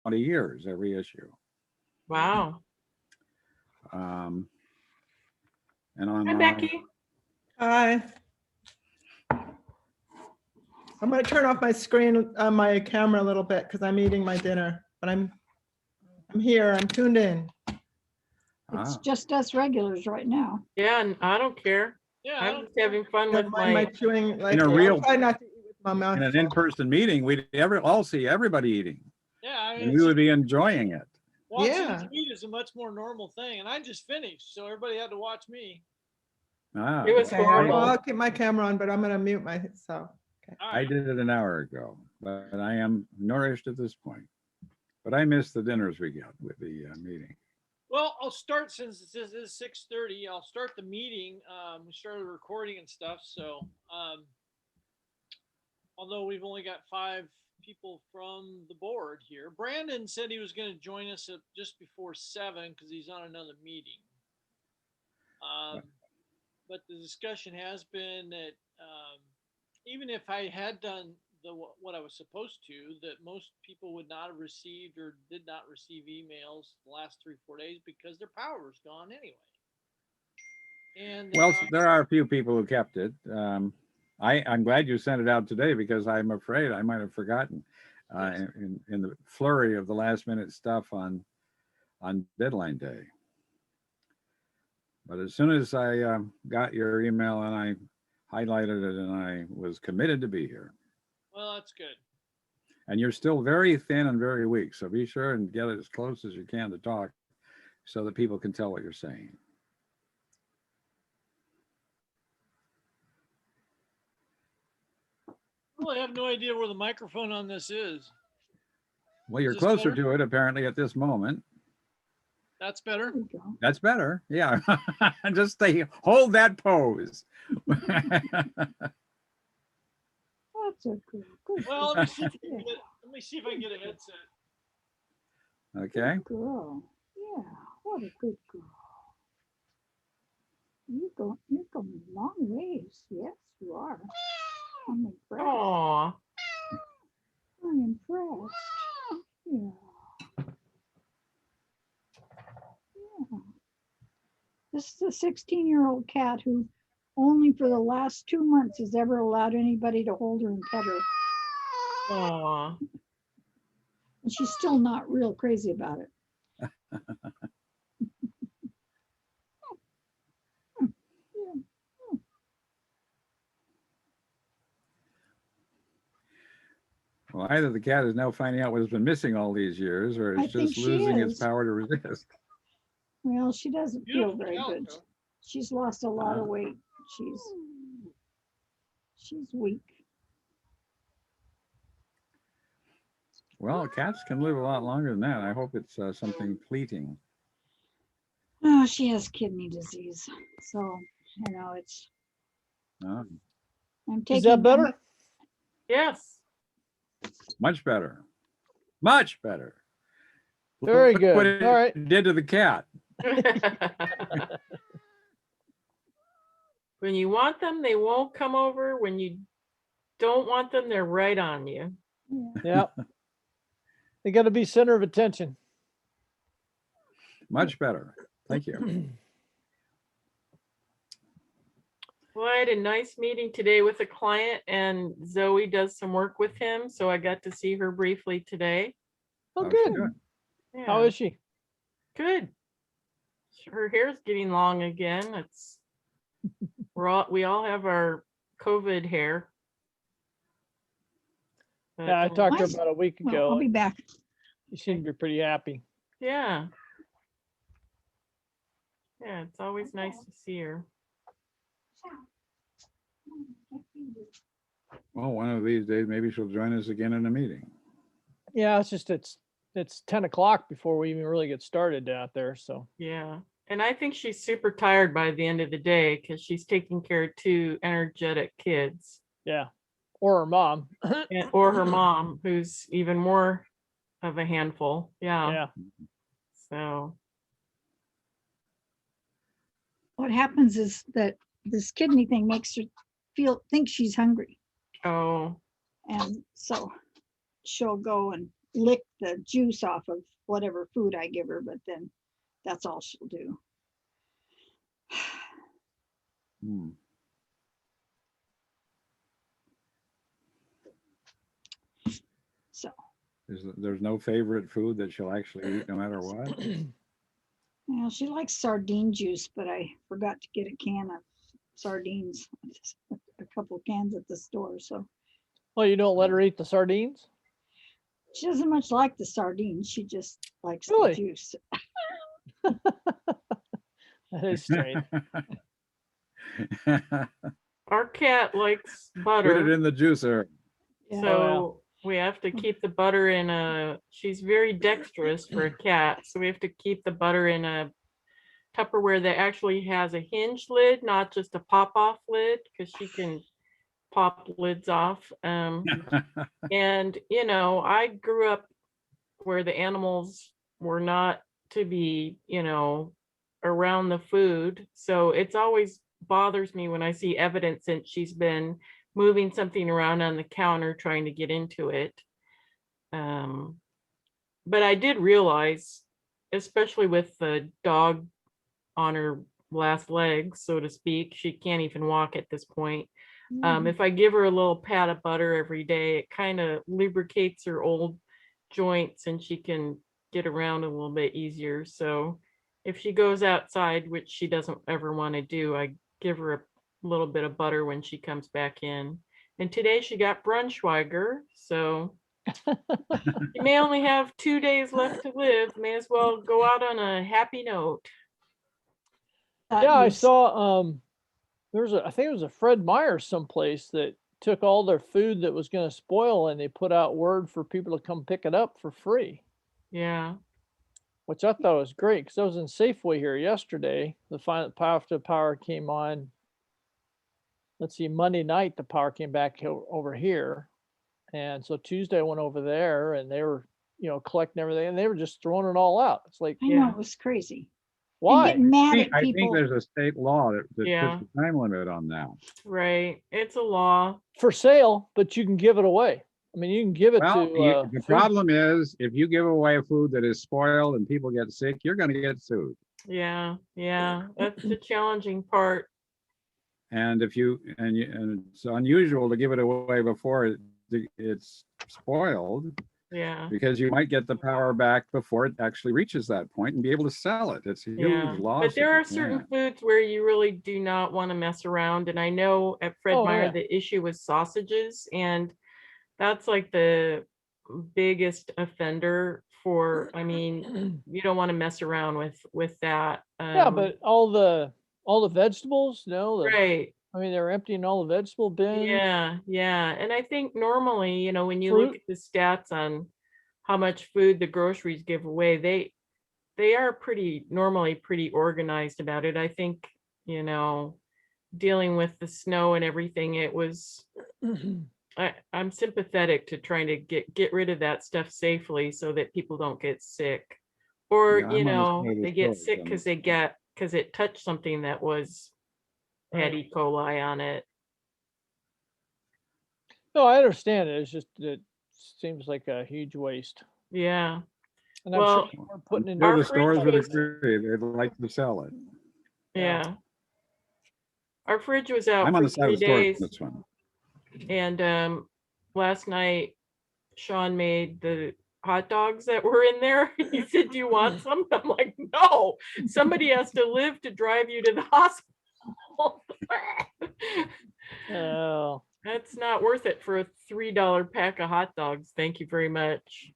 years, every issue. Wow. And Hi, on Becky. Hi. I'm going to turn off my screen, my camera a little bit because I'm eating my dinner, but I'm here, I'm tuned in. It's just us regulars right now. Yeah, and I don't care. Yeah, I'm just having fun with Don't mind my my, chewing, like, In a I'll real- try not to eat with my mouth in an full. in-person meeting, we'd all see everybody eating, yeah. I mean, and it's we would just- be enjoying it. watching Yeah. eat is a much more normal thing, and I just finished, so everybody had to watch me. it was Okay, horrible. I'll keep my camera on, but I'm going to mute myself. All I right. did it an hour ago, but I am nourished at this point. But I miss the dinners we got with the meeting. Well, I'll start since this is 6:30. I'll start the meeting. We started recording and stuff, so although we've only got 5 people from the board here, Brandon said he was going to join us at just before 7 because he's on another meeting. But the discussion has been that even if I had done what I was supposed to, that most people would not have received or did not receive emails the last 3-4 days because their power was gone anyway. And Well, there are a few people who kept it. I'm glad you sent it out today because I'm afraid I might have forgotten in the flurry of the last minute stuff on deadline day. But as soon as I got your email and I highlighted it and I was committed to be here. well, that's good. And you're still very thin and very weak, so be sure and get as close as you can to talk so that people can tell what you're saying. Well, I have no idea where the microphone on this is. Well, you're Is this closer better? to it apparently at this moment. That's better. There we go. That's better. Yeah. Just hold that pose. That's a good Well, let me see if I can get, let me see if I can get a headset. Okay. girl. Yeah, what a good girl. You're going a long ways. Yes, you are. I'm impressed. Aw. I'm impressed. Yeah. Yeah. This is a 16-year-old cat who only for the last 2 months has ever allowed anybody to hold her and pet her. Aw. And she's still not real crazy about it. Well, either the cat is now finding out what has been missing all these years, or I it's think just she losing its is. power to resist. Well, she doesn't feel Beautiful very cat, good. though. She's lost a lot of weight. She's weak. Well, cats can live a lot longer than that. I hope it's something fleeting. Oh, she has kidney disease. So, it's, Oh, I'm taking. Is that better? Yes. much better. Much better. Very Look good. what it All right. did to the cat. When you want them, they won't come over. When you don't want them, they're right on you. Yeah. They got to be center of attention. Much better. Thank you. Well, I had a nice meeting today with a client and Zoe does some work with him. So I got to see her briefly today. Oh, How's good. she doing? Yeah, How is she? good. Her hair's getting long again. We all have our COVID hair. But, Yeah, I talked to her Nice. about a week Well, ago. I'll be back. She seemed to be pretty happy. Yeah. Yeah, it's always nice to see her. Well, one of these days, maybe she'll join us again in a meeting. Yeah, it's 10 o'clock before we even really get started out there. So Yeah. And I think she's super tired by the end of the day because she's taking care of 2 energetic kids. yeah, or her mom. Or her mom, who's even more of a handful. Yeah. Yeah. So, What happens is that this kidney thing makes her think she's hungry. oh, And so she'll go and lick the juice off of whatever food I give her, but then that's all she'll do. Hmm. So, There's no favorite food that she'll actually eat no matter what? yeah, she likes sardine juice, but I forgot to get a can of sardines, a couple cans at the store. So Well, you don't let her eat the sardines? she doesn't much like the sardines. She just likes Really? the juice. That is strange. Our cat likes Put it butter, in the juicer. Yeah. so we have to keep the butter in a, she's very dexterous for a cat, so we have to keep the butter in a Tupperware that actually has a hinge lid, not just a pop-off lid, because she can pop lids off. And, you know, I grew up where the animals were not to be, you know, around the food. So it's always bothers me when I see evidence that she's been moving something around on the counter trying to get into it. But I did realize, especially with the dog on her last legs, so to speak, she can't even walk at this point. Mhm. If I give her a little pat of butter every day, it kind of lubricates her old joints and she can get around a little bit easier. So if she goes outside, which she doesn't ever want to do, I give her a little bit of butter when she comes back in. And today she got Brunschweiger, so you may only have 2 days left to live. May as well go out on a happy note. That Yeah, I was- saw I think it was a Fred Meyer someplace that took all their food that was going to spoil and they put out word for people to come pick it up for free, Yeah. which I thought was great because I was in Safeway here yesterday. After the power came on. Let's see, Monday night the power came back over here, and so Tuesday I went over there and they were, collecting everything and they were just throwing it all out. It's like, I know, Yeah. it was crazy. And why? getting mad at I think people. there's a state law that Yeah. puts a time limit on that. Right. It's a law. For sale, but you can give it away. I mean, you can give it Well, to the food- problem is if you give away food that is spoiled and people get sick, you're going to get sued. Yeah. Yeah. That's the challenging part. And and it's unusual to give it away before it's spoiled, Yeah. because you might get the power back before it actually reaches that point and be able to sell it. It's a Yeah. huge loss. But there if are you certain can. foods where you really do not want to mess around. And I know at Fred Oh, Meyer, yeah. the issue was sausages, and that's like the biggest offender for, I mean, you don't want to mess around with that. Yeah, but all the vegetables, Right. I mean, they're emptying all the vegetable bins. Yeah, yeah. And I think normally, you know, when you look Fruit. at the stats on how much food the groceries give away, they are normally pretty organized about it. I think, you know, dealing with the snow and everything, it was I'm sympathetic to trying to get rid of that stuff safely so that people don't get sick. Or, Yeah, you I'm on the know, side of they get George sick on because this. because it touched something that had Right. E. coli on it. No, I understand it. It's just it seems like a huge waste. Yeah. And I'm Well, sure people are putting in Sure, our the stores would fridge was- agree. They'd like to sell it. Yeah. Yeah. Our fridge was out I'm on for the side 3 of the stores days, on this one. and last night Sean made the hot dogs that were in there. He said, "Do you want some?" I'm like, "No, somebody has to live to drive you to the hospital." Oh, That's not worth it for a $3 pack of hot dogs. Thank you very much.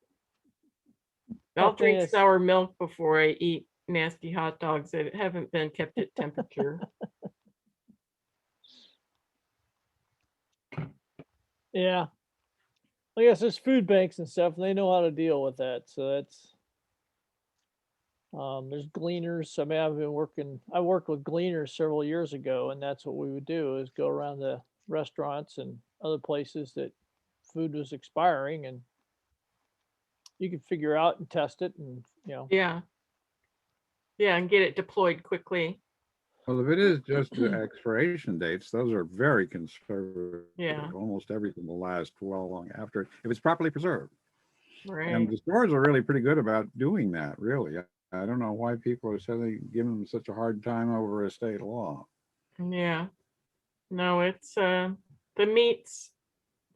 I'll Okay, drink it's- sour milk before I eat nasty hot dogs that haven't been kept at temperature. yeah. I guess there's food banks and stuff, and they know how to deal with that. So that's there's gleaners. I mean, I worked with gleaners several years ago, and that's what we would do is go around the restaurants and other places that food was expiring, and you could figure out and test it, and Yeah. Yeah, and get it deployed quickly. Well, if it is just the expiration dates, those are very conservative. Yeah. Almost everything will last well long after, if it's properly preserved. And Right. the stores are really pretty good about doing that, really. I don't know why people are suddenly giving them such a hard time over a state law. Yeah. No, it's the meats,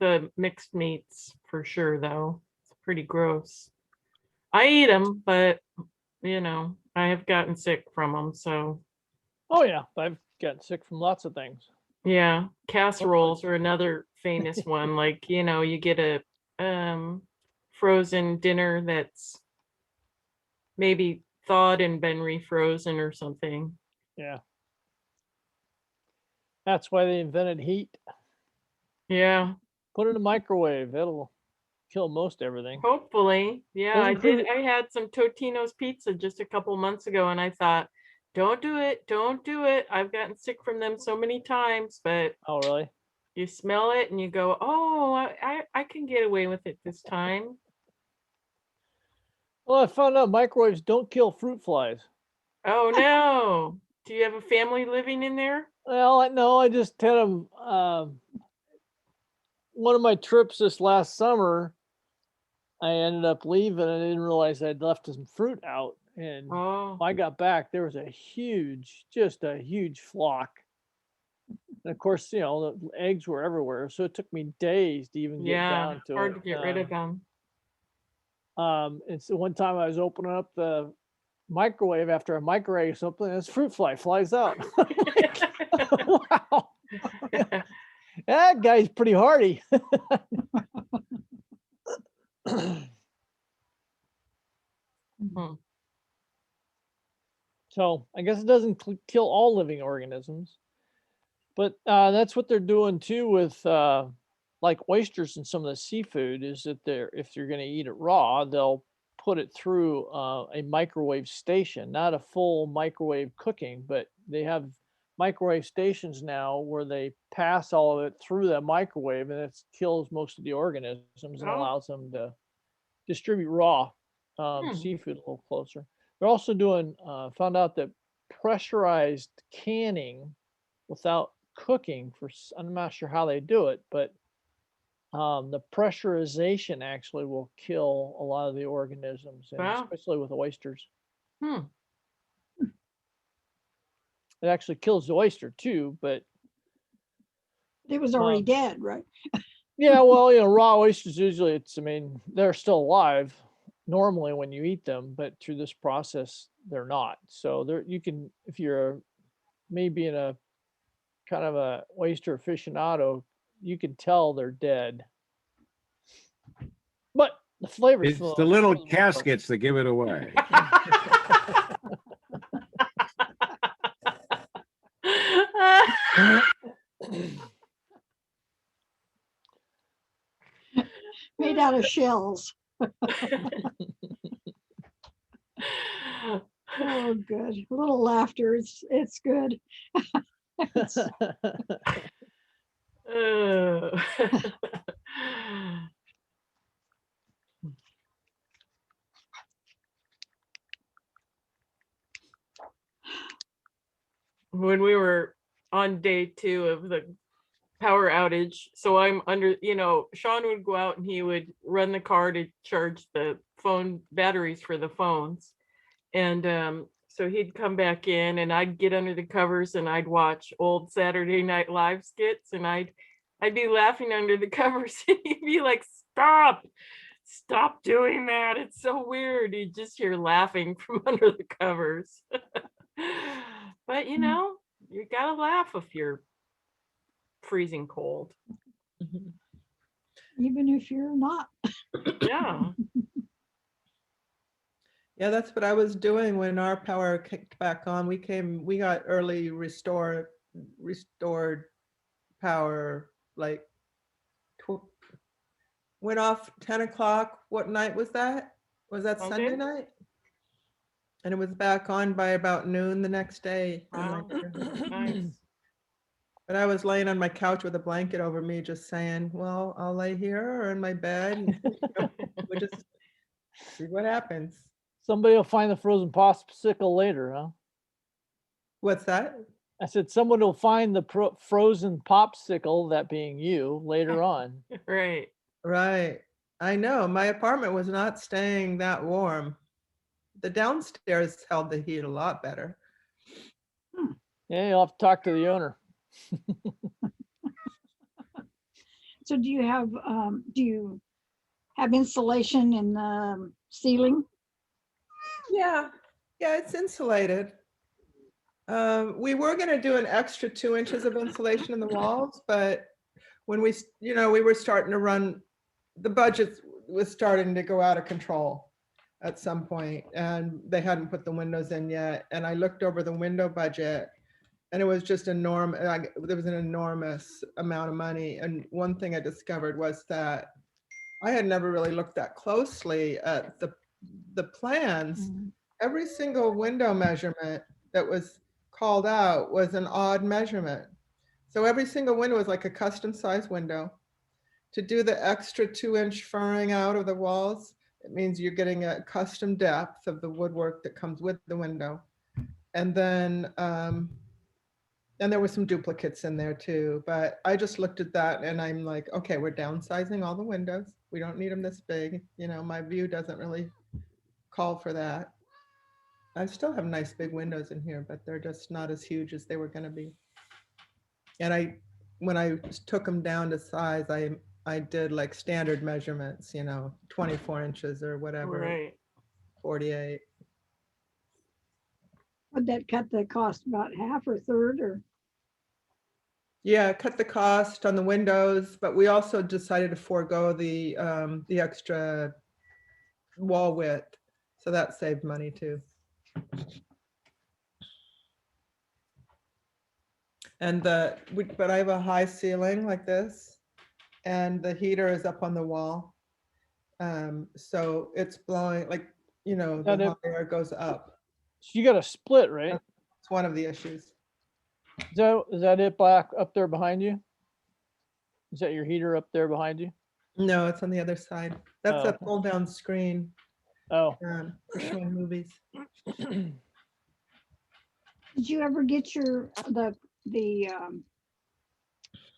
the mixed meats for sure though. It's pretty gross. I eat them, but I have gotten sick from them. So Oh yeah, I've gotten sick from lots of things. yeah, casseroles are another famous one. Like, you get a frozen dinner that's maybe thawed and been refrozen or something. Yeah. That's why they invented heat. Yeah. Put it in a microwave. It'll kill most everything. Hopefully. Yeah, Those I did. include- I had some Totino's pizza just a couple months ago and I thought, don't do it. Don't do it. I've gotten sick from them so many times, but Oh, really? you smell it and you go, oh, I can get away with it this time. Well, I found out microwaves don't kill fruit flies. Oh no. Do you have a family living in there? Well, no, I just had them. One of my trips this last summer, I ended up leaving. I didn't realize I'd left some fruit out. And Oh, when I got back, there was just a huge flock. And of course, the eggs were everywhere. So it took me days to even get yeah. down to Hard it. to get rid of them. And so one time I was opening up the microwave after a microwave something, and this fruit fly flies out. Wow. That guy's pretty hardy. So I guess it doesn't kill all living organisms, but that's what they're doing too with like oysters and some of the seafood. Is that if you're going to eat it raw, they'll put it through a microwave station, not a full microwave cooking, but they have microwave stations now where they pass all of it through the microwave, and it kills most of the organisms and Oh. allows them to distribute raw seafood a little closer. They're also doing, found out that pressurized canning without cooking I'm not sure how they do it, but the pressurization actually will kill a lot of the organisms, and Wow. especially with oysters. Hmm. It actually kills the oyster too, but It was already dead, right? yeah, well, raw oysters usually they're still alive normally when you eat them, but through this process, they're not. So you can, if you're maybe in a kind of a oyster aficionado, you can tell they're dead. But the flavors It's the little caskets that give it away. Made out of shells. Oh, good. A little laughter. It's good. Oh. When we were on day 2 of the power outage, so I'm under, Sean would go out and he would run the car to charge the phone batteries for the phones. And so he'd come back in and I'd get under the covers and I'd watch old Saturday Night Live skits and I'd be laughing under the covers and he'd be like, stop doing that. It's so weird. You just hear laughing from under the covers. But you gotta laugh if you're freezing cold. Even if you're not. Yeah. Yeah, that's what I was doing when our power kicked back on. We got early restored power, like went off 10 o'clock. What night was that? Was that Sunday night? And it was back on by about noon the next day. Wow. Nice. But I was laying on my couch with a blanket over me, just saying, well, I'll lay here or in my bed. And, we'll just see what happens. Somebody will find the frozen popsicle later, huh? What's that? I said someone will find the frozen popsicle, that being you, later on. Right. Right. I know, my apartment was not staying that warm. The downstairs held the heat a lot better. Yeah, you'll have to talk to the owner. So do you have insulation in the ceiling? Yeah, it's insulated. We were gonna do an extra 2 inches of insulation in the walls, but when we, we were starting to run, the budget was starting to go out of control at some point, and they hadn't put the windows in yet. And I looked over the window budget, and it was just enormous. There was an enormous amount of money. And one thing I discovered was that I had never really looked that closely at the plans. Mm. Every single window measurement that was called out was an odd measurement. So every single window was like a custom size window. To do the extra 2-inch furring out of the walls, it means you're getting a custom depth of the woodwork that comes with the window. And then there were some duplicates in there too, but I just looked at that and I'm like, okay, we're downsizing all the windows. We don't need them this big. My view doesn't really call for that. I still have nice big windows in here, but they're just not as huge as they were going to be. And when I took them down to size, I did like standard measurements, 24 inches or whatever, Right. 48. Would that cut the cost about half or third or? Yeah, cut the cost on the windows, but we also decided to forego the extra wall width. So that saved money too. And but I have a high ceiling like this, and the heater is up on the wall. So it's blowing like, the hot air goes up. So you got a split, right? It's one of the issues. Is that it back up there behind you? Is that your heater up there behind you? No, it's on the other side. That's Oh, a okay. pull down screen Oh, for showing movies. Did you ever get the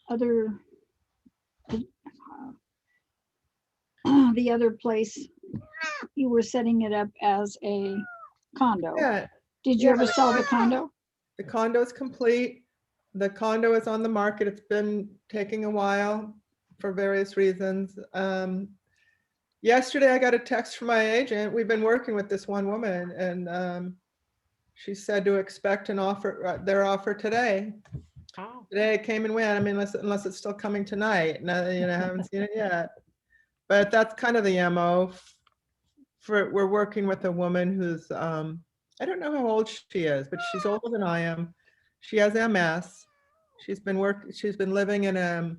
other the other place you were setting it up as a condo? Yeah, Did you yeah, ever sell the condo? the condo is complete. The condo is on the market. It's been taking a while for various reasons. Yesterday, I got a text from my agent. We've been working with this one woman, and she said to expect an offer, their offer today. Oh, Today it came and went. I mean, unless it's still coming tonight. No, I haven't seen it yet. But that's kind of the MO. We're working with a woman who's I don't know how old she is, but she's older than I am. She has MS. She's been living in a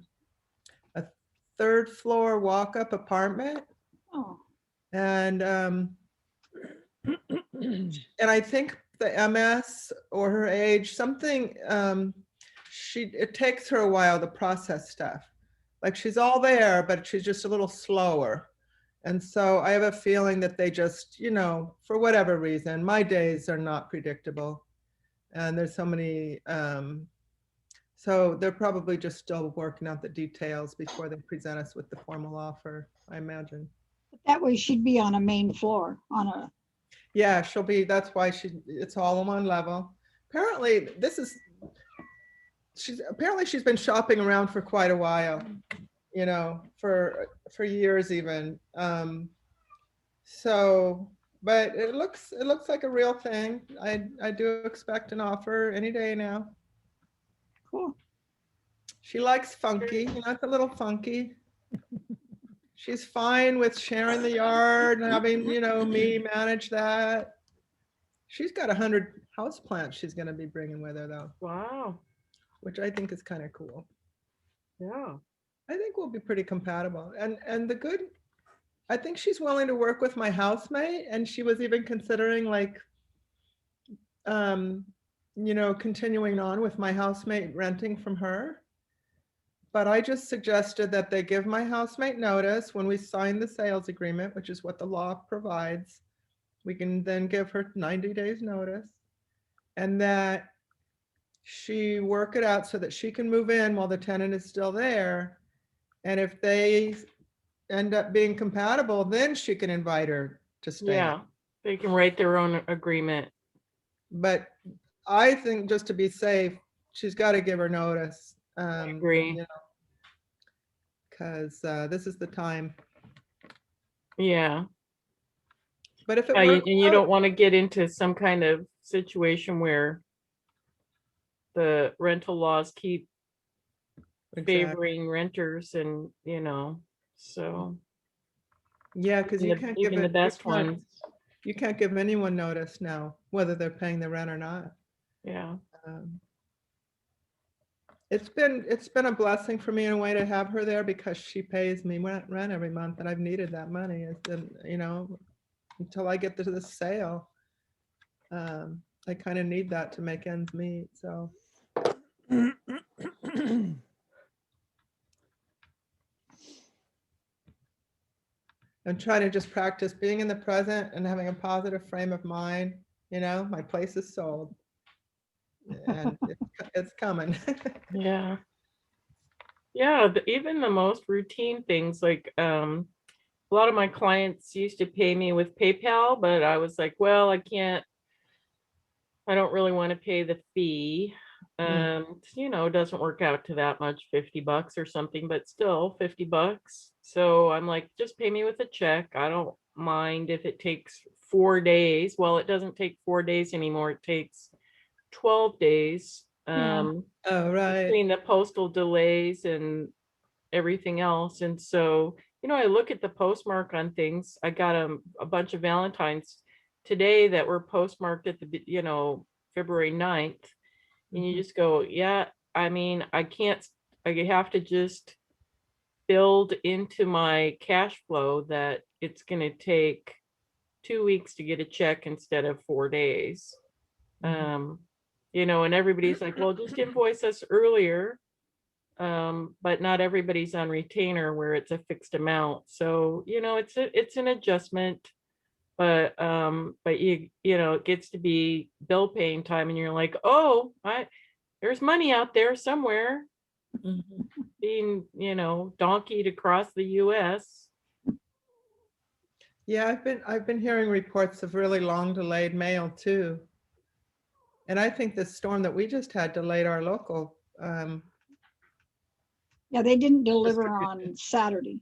3rd floor walk-up apartment. Oh, And I think the MS or her age, something, it takes her a while to process stuff. Like she's all there, but she's just a little slower. And so I have a feeling that they just, for whatever reason, my days are not predictable. And there's so many, so they're probably just still working out the details before they present us with the formal offer, I imagine. that way she'd be on a main floor Yeah, that's why it's all on one level. Apparently she's been shopping around for quite a while, for years even. But it looks like a real thing. I do expect an offer any day now. Cool. She likes funky, it's a little funky. She's fine with sharing the yard and having, me manage that. She's got 100 houseplants she's going to be bringing with her though, wow. which I think is kind of cool. Yeah. I think we'll be pretty compatible. And I think she's willing to work with my housemate, and she was even considering continuing on with my housemate renting from her. But I just suggested that they give my housemate notice when we sign the sales agreement, which is what the law provides. We can then give her 90 days notice, and that she work it out so that she can move in while the tenant is still there. And if end up being compatible, then she can invite her to stay. Yeah, they can write their own agreement. But I think just to be safe, she's got to give her notice. Agree. Because this is the time. Yeah. But if it Yeah, works and you out- don't want to get into some kind of situation where the rental laws keep Exactly. favoring renters and, so Yeah, because you can't give even the it. best ones. You can't give anyone notice now, whether they're paying the rent or not. Yeah. It's been a blessing for me in a way to have her there because she pays me rent every month, and I've needed that money. It's been, until I get to the sale, I kind of need that to make ends meet. So I'm trying to just practice being in the present and having a positive frame of mind. My place is sold, and it's coming. Yeah. Yeah, even the most routine things like a lot of my clients used to pay me with PayPal, but I was like, well, I don't really want to pay the fee. It doesn't work out to that much, $50 or something, but still $50. So I'm like, just pay me with a check. I don't mind if it takes 4 days. Well, it doesn't take 4 days anymore. It takes 12 days. Yeah. Oh, right. Between the postal delays and everything else. And so, I look at the postmark on things. I got a bunch of Valentines today that were postmarked at the, February 9th. And you just go, yeah, I have to just build into my cash flow that it's going to take 2 weeks to get a check instead of 4 days. And everybody's like, well, just invoice us earlier. But not everybody's on retainer where it's a fixed amount. So, it's an adjustment, but it gets to be bill paying time and you're like, oh, there's money out there somewhere being, donkeyed across the US. Yeah, I've been hearing reports of really long delayed mail too. And I think the storm that we just had delayed our local. Yeah, they didn't deliver on Saturday.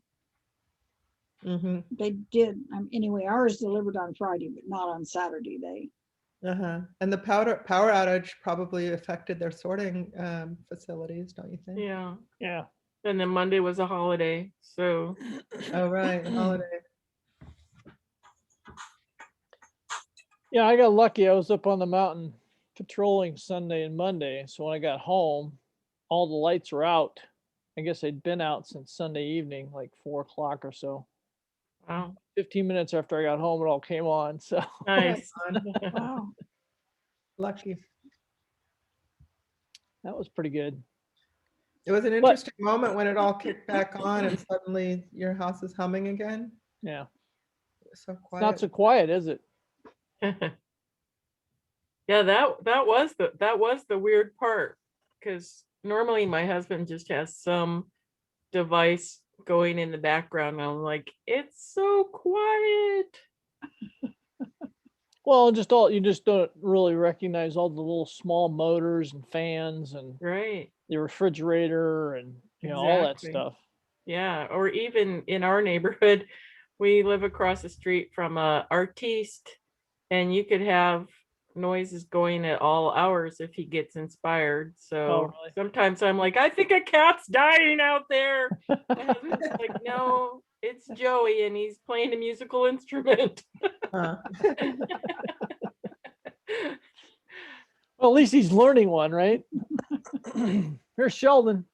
Mm-hmm. They did. Anyway, ours delivered on Friday, but not on Saturday. And the power outage probably affected their sorting facilities, don't you think? Yeah. Yeah. And then Monday was a holiday. So, Oh, right. Holiday. Yeah, I got lucky. I was up on the mountain patrolling Sunday and Monday. So when I got home, all the lights were out. I guess they'd been out since Sunday evening, like 4 o'clock or so. wow. 15 minutes after I got home, it all came on. So Nice. Wow. Lucky. that was pretty good. It was an interesting moment when it all kicked back on and suddenly your house is humming again. Yeah. It was so It's quiet. not so quiet, is it? Yeah, that was the weird part, because normally my husband just has some device going in the background. And I'm like, it's so quiet. Well, you just don't really recognize all the little small motors and fans and Right. the refrigerator and all that Exactly. stuff. Yeah. Or even in our neighborhood, we live across the street from a artiste, and you could have noises going at all hours if he gets inspired. So really? sometimes I'm like, I think a cat's dying out there. My husband's like, no, it's Joey and he's playing a musical instrument. Huh. Well, at least he's learning one, right? Here's Sheldon.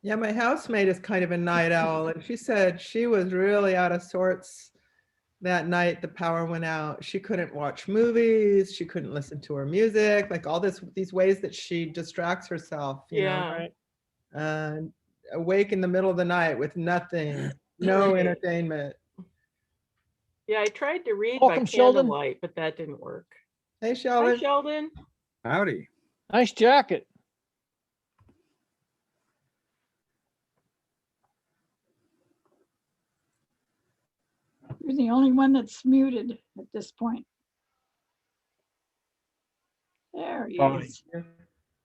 Yeah, my housemate is kind of a night owl, and she said she was really out of sorts that night the power went out. She couldn't watch movies, she couldn't listen to her music, like all these ways that she distracts herself, Yeah. and awake in the middle of the night with nothing, no Right. entertainment. Yeah, I tried to read Welcome, by Sheldon. candlelight, but that didn't work. Hey, Hi, Sheldon. Sheldon. Howdy. Nice jacket. You're the only one that's muted at this point. There he Oh, is.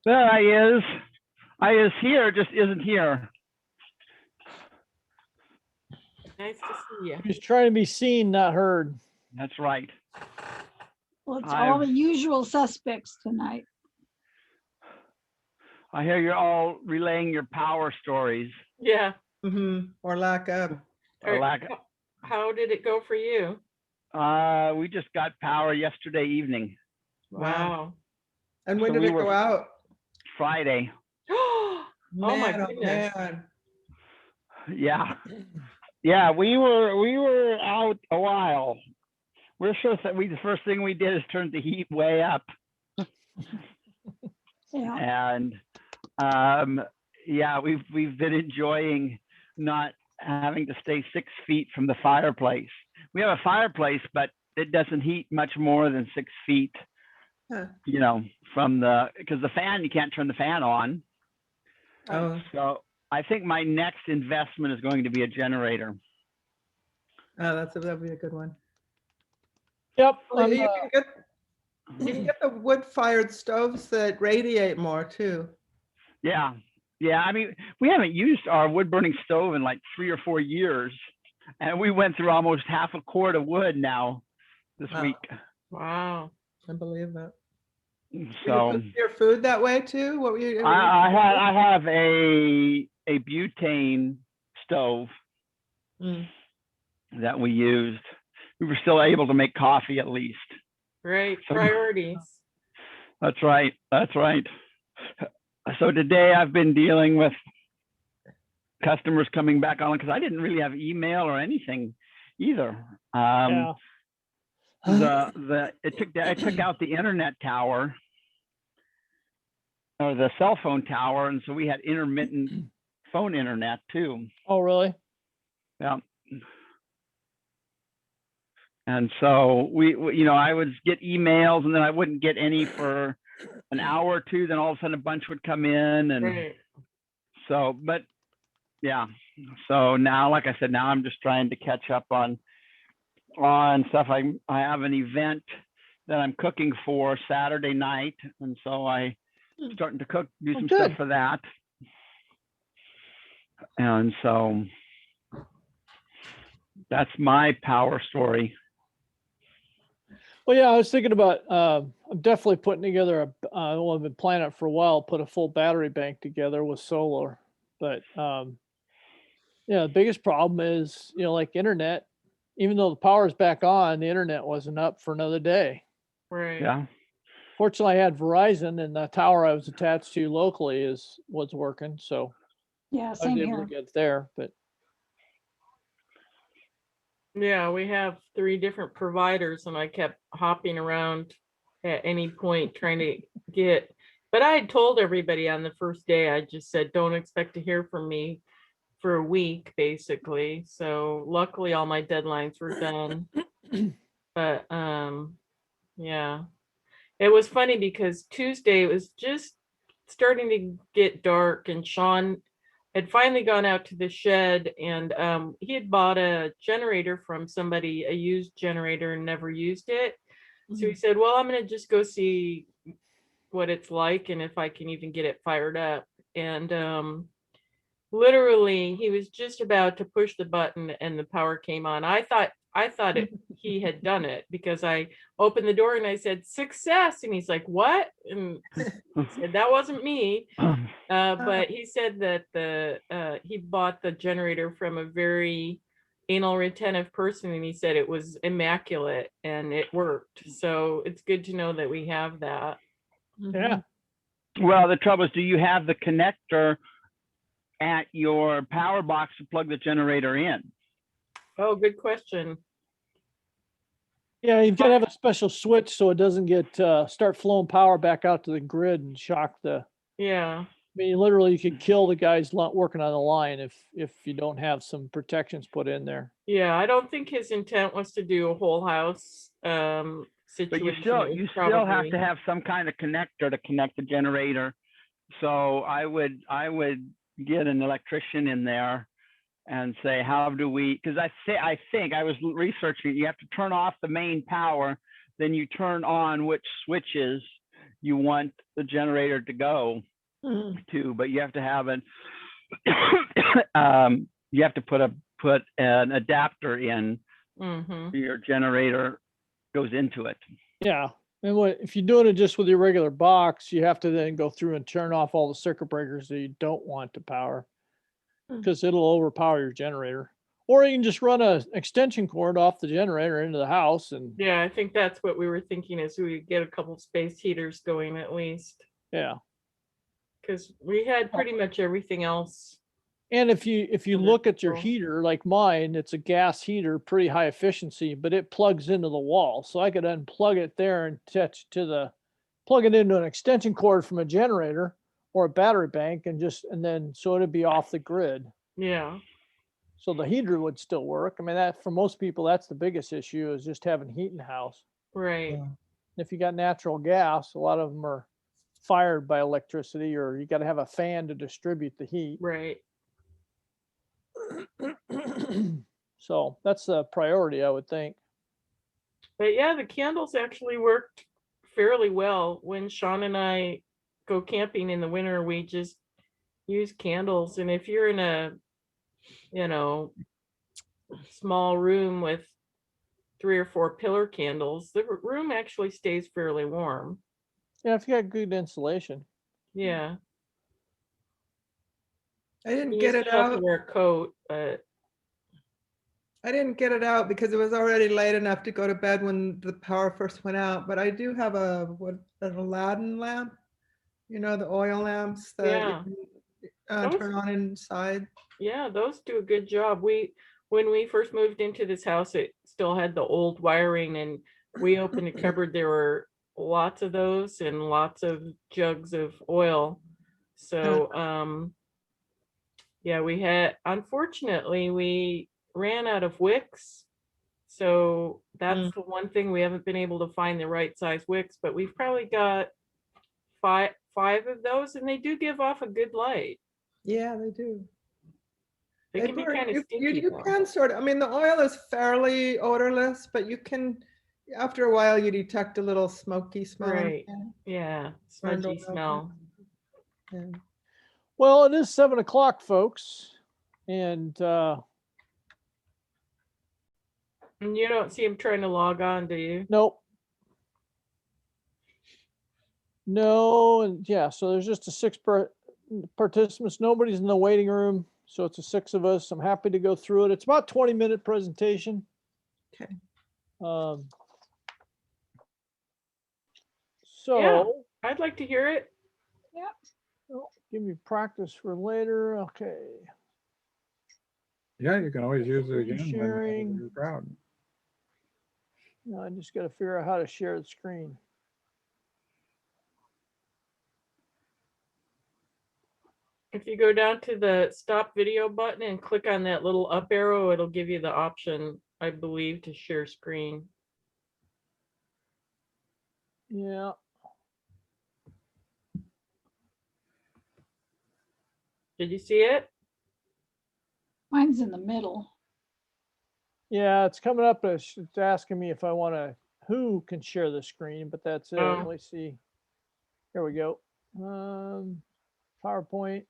there I is. I is here, just isn't here. Nice to see you. He's trying to be seen, not heard. That's right. Well, it's all the I've- usual suspects tonight. I hear you're all relaying your power stories. Yeah. Or lack of. Or Or lack- How did it go for you? We just got power yesterday evening, Wow. And when So did we it go were- out? Friday. Oh my Man, goodness. man. Yeah. Yeah, we were out a while. We're sure that the first thing we did is turn the heat way up. Yeah, And yeah, we've been enjoying not having to stay 6 feet from the fireplace. We have a fireplace, but it doesn't heat much more than 6 feet, Huh. you know, from because the fan, you can't turn the fan on. Oh, So I think my next investment is going to be a generator. that'd be a good one. Yep. Well, I'm, you can get the wood-fired stoves that radiate more too. Yeah. Yeah. I mean, we haven't used our wood burning stove in like 3 or 4 years. And we went through almost half a quart of wood now this Wow. week. Wow. I believe that. So You cook your food that way too? What were you? I have a butane stove Mm. that we used. We were still able to make coffee at least. Great So- priorities. That's right. That's right. So today I've been dealing with customers coming back on because I didn't really have email or anything either. yeah. It took out the internet tower or the cell phone tower, and so we had intermittent phone internet too. Oh, really? Yeah. And so I would get emails and then I wouldn't get any for an hour or two. Then all of a sudden a bunch would come in. And Right. so, but yeah. So now, like I said, now I'm just trying to catch up on stuff. I have an event that I'm cooking for Saturday night. And so I'm starting to do some stuff good. for that. And so that's my power story. Well, yeah, I was thinking about, I'm definitely putting together well, I've been planning it for a while, put a full battery bank together with solar. But, yeah, the biggest problem is, like internet, even though the power's back on, the internet wasn't up for another day. Right. Yeah. Fortunately, I had Verizon and the tower I was attached to locally was working. So yeah, I was same able here. to get there, but Yeah, we have 3 different providers and I kept hopping around at any point trying to get, but I had told everybody on the first day, I just said, don't expect to hear from me for a week, basically. So luckily all my deadlines were done. But yeah, it was funny because Tuesday it was just starting to get dark and Sean had finally gone out to the shed and he had bought a generator from somebody, a used generator, and never used it. So he said, well, I'm going to just go see what it's like and if I can even get it fired up. And literally he was just about to push the button and the power came on. I thought he had done it because I opened the door and I said, success. And he's like, what? And I said, that wasn't me. But he said that he bought the generator from a very anal retentive person and he said it was immaculate and it worked. So it's good to know that we have that. yeah. Well, the trouble is, do you have the connector at your power box to plug the generator in? Oh, good question. Yeah, you've got to have a special switch so it doesn't get start flowing power back out to the grid and shock the. Yeah. I mean, literally, you could kill the guys working on the line if you don't have some protections put in there. Yeah, I don't think his intent was to do a whole house situation. But you It still was have probably- to have some kind of connector to connect the generator. So I would get an electrician in there and say, how do we, because I think I was researching, you have to turn off the main power, then you turn on which switches you want the generator to go to, but you have to have an, you have to put an adapter in, your generator goes into it. Yeah. And if you're doing it just with your regular box, you have to then go through and turn off all the circuit breakers that you don't want to power, because it'll overpower your generator. Or you can just run an extension cord off the generator into the house and Yeah, I think that's what we were thinking, is we get a couple space heaters going at least, yeah. because we had pretty much everything else. And if you Under look at your control. heater, like mine, it's a gas heater, pretty high efficiency, but it plugs into the wall. So I could unplug it there and plug it into an extension cord from a generator or a battery bank, and then so it'd be off the grid. Yeah, So the heater would still work. I mean, that for most people, that's the biggest issue, is just having heat in the house. right. Yeah. If you got natural gas, a lot of them are fired by electricity, or you got to have a fan to distribute the heat. Right. So that's a priority, I would think. But yeah, the candles actually worked fairly well. When Sean and I go camping in the winter, we just use candles. And if you're in a, small room with 3 or 4 pillar candles, the room actually stays fairly warm. Yeah, if you got good insulation. Yeah. I didn't You get it still have to out. wear a coat, but I didn't get it out because it was already late enough to go to bed when the power first went out. But I do have an Aladdin lamp, the oil lamps that Yeah. you can Those- turn on inside. yeah, those do a good job. When we first moved into this house, it still had the old wiring, and we opened a cupboard. There were lots of those and lots of jugs of oil. So, yeah, unfortunately, we ran out of wicks. So that's the one thing, we haven't been able to find the right size wicks, but we've probably got five of those, and they do give off a good light. Yeah, they do. They can be burn- kind of you stinky. you though. can sort of, I mean, the oil is fairly odorless, but you can, after a while, you detect a little smoky smell. in Right. there. Yeah, Burned smudgy oil. smell. Yeah. Well, it is 7 o'clock, folks. And And you don't see him trying to log on, do you? nope. No, and yeah, so there's just a 6 participants. Nobody's in the waiting room. So it's a 6 of us. I'm happy to go through it. It's about 20-minute presentation. Okay. So I'd like to hear it. Yep. oh, give me practice for later. Okay. Yeah, you can always use it again. when Sharing. you're proud. Now I just got to figure out how to share the screen. If you go down to the stop video button and click on that little up arrow, it'll give you the option, I believe, to share screen. Yeah. Did you see it? Mine's in the middle. Yeah, it's coming up. It's asking me if I want to, who can share the screen, but that's it. Oh. Let me see. Here we go. PowerPoint.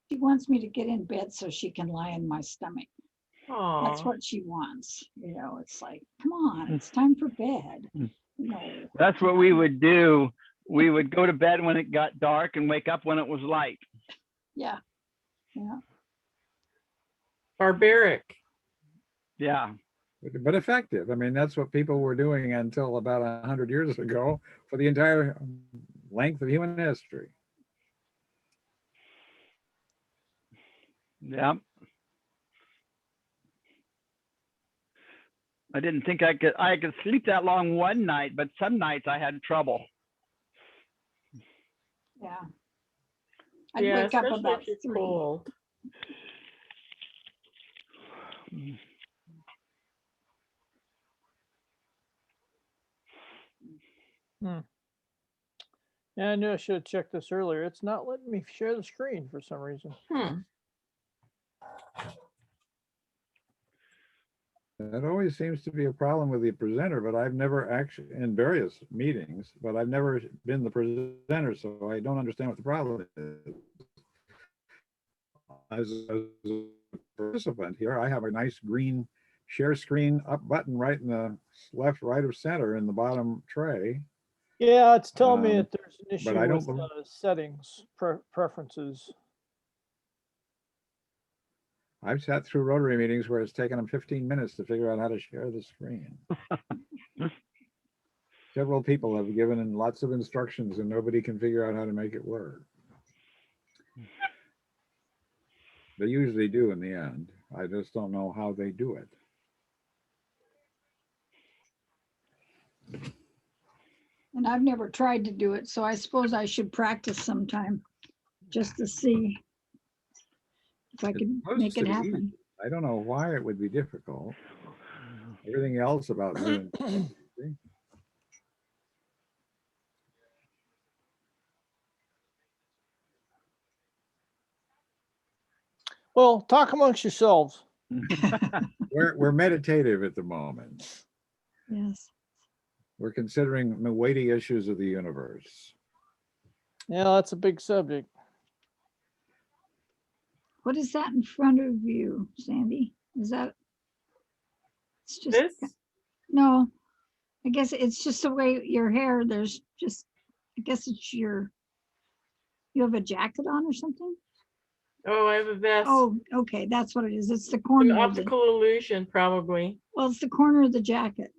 She wants me to get in bed so she can lie in my stomach. That's Oh, what she wants. It's like, come on, it's time for bed. No. That's what we would do. We would go to bed when it got dark and wake up when it was light. Yeah. Yeah. barbaric. Yeah. But effective. I mean, that's what people were doing until about 100 years ago for the entire length of human history. Yeah. I didn't think I could sleep that long one night, but some nights I had trouble. Yeah. I'd Yeah, wake up especially about if you're 3. cold. Yeah, I knew I should have checked this earlier. It's not letting me share the screen for some reason. That always seems to be a problem with the presenter, but I've never actually, in various meetings, but I've never been the presenter, so I don't understand what the problem is. As a participant here, I have a nice green share screen up button right in the left, right of center in the bottom tray. Yeah, it's telling me Um, that there's an but issue I don't with believe- settings, preferences. I've sat through Rotary meetings where it's taken them 15 minutes to figure out how to share the screen. Several people have given lots of instructions and nobody can figure out how to make it work. They usually do in the end. I just don't know how they do it. And I've never tried to do it, so I suppose I should practice sometime just to see if I It's can supposed make to it be happen. easy. I don't know why it would be difficult. Everything else about Zoom. Well, talk amongst yourselves. We're meditative at the moment. Yes. We're considering the weighty issues of the universe. Yeah, that's a big subject. What is that in front of you, Sandy? Is that? It's just, This? no, I guess it's just the way your hair, there's just, I guess it's you have a jacket on or something? Oh, I have a vest. Oh, okay, that's what it is. It's the An corner of the, optical illusion, probably. well, it's the corner of the jacket.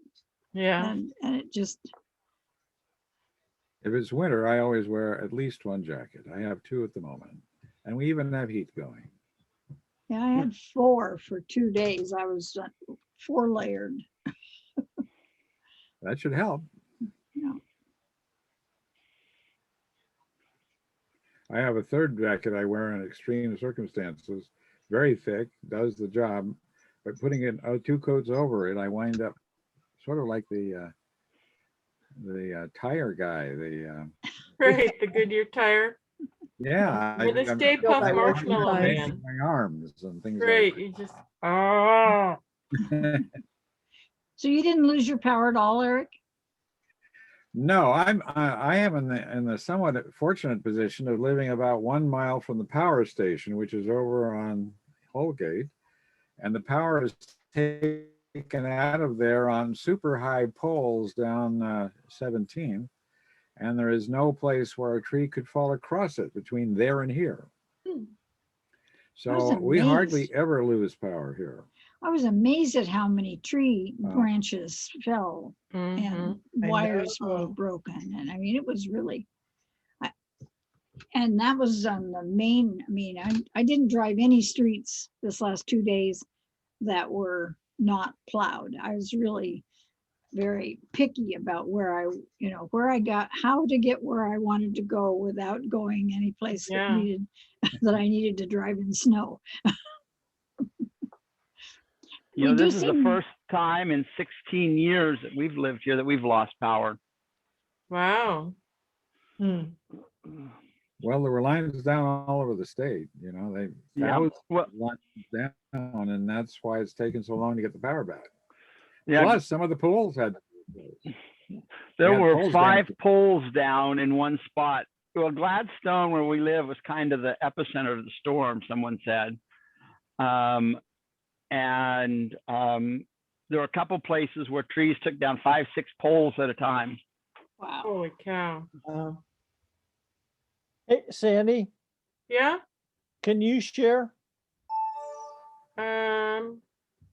Yeah. And it just, If it's winter, I always wear at least one jacket. I have two at the moment. And we even have heat going. yeah, I had 4 for 2 days. I was 4 layered. That should help. Yeah. I have a third jacket I wear in extreme circumstances, very thick, does the job, but putting it 2 coats over it, I wind up sort of like the tire guy. Right, the Goodyear tire. Yeah, Or the I'm Stay still Puft by working Marshmallow time. Man. my arms and things Right, you just, ah. like. So you didn't lose your power at all, Eric? No, I am in the somewhat fortunate position of living about 1 mile from the power station, which is over on Holgate, and the power is taken out of there on super high poles down 17, and there is no place where a tree could fall across it between there and here. Hmm. So we hardly amazed. ever lose power here. I was amazed at how many tree Wow. branches fell Mhm. and I wires were know. broken. And I mean, it was really, and that was on the main, I mean, I didn't drive any streets this last 2 days that were not plowed. I was really very picky about where I got, how to get where I wanted to go without going any place that Yeah. needed, that I needed to drive in snow. You know, We do this is the seem- first time in 16 years that we've lived here that we've lost power. Wow. Hmm. Well, there were lines down all over the state. They Yeah. thousands Well, of lines down, and that's why it's taken so long to get the power back. yeah, Plus, some of the poles had. there had were poles 5 down. poles down in one spot. Well, Gladstone, where we live, was kind of the epicenter of the storm, someone said. There were a couple places where trees took down 5, 6 poles at a time. Wow. Holy cow. Hey, Sandy, Yeah? can you share?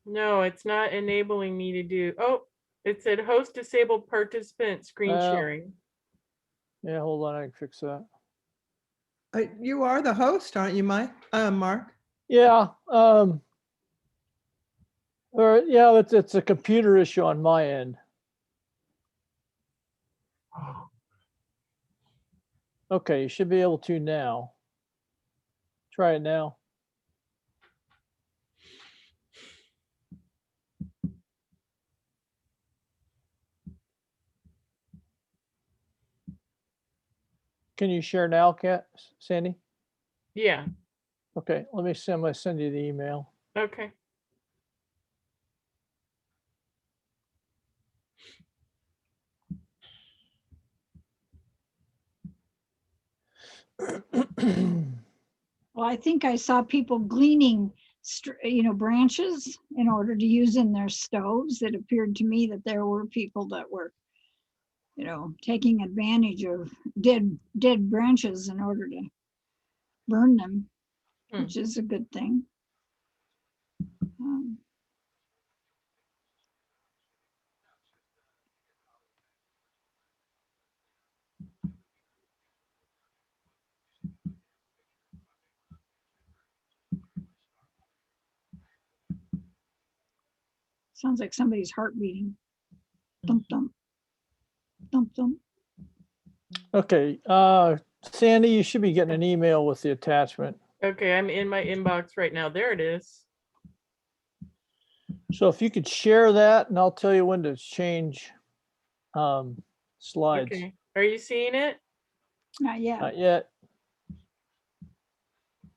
No, it's not enabling me to do. Oh, it said host disabled participant screen Well, sharing. Yeah, hold on, I can fix that. You are the host, aren't you, Mark? Yeah, yeah, it's a computer issue on my end. Okay, you should be able to now. Try it now. Can you share now, Sandy? Yeah, Okay, let me send. I'm gonna send you the email. okay. Well, I think I saw people gleaning, branches in order to use in their stoves. It appeared to me that there were people that were, taking advantage of dead branches in order to burn them, Hmm. which is a good thing. Sounds like somebody's heart beating. Thump, thump. Thump, thump. Okay, Sandy, you should be getting an email with the attachment. Okay, I'm in my inbox right now. There it is. So if you could share that, and I'll tell you when to change slides. Okay, are you seeing it? Not yet. Not yet.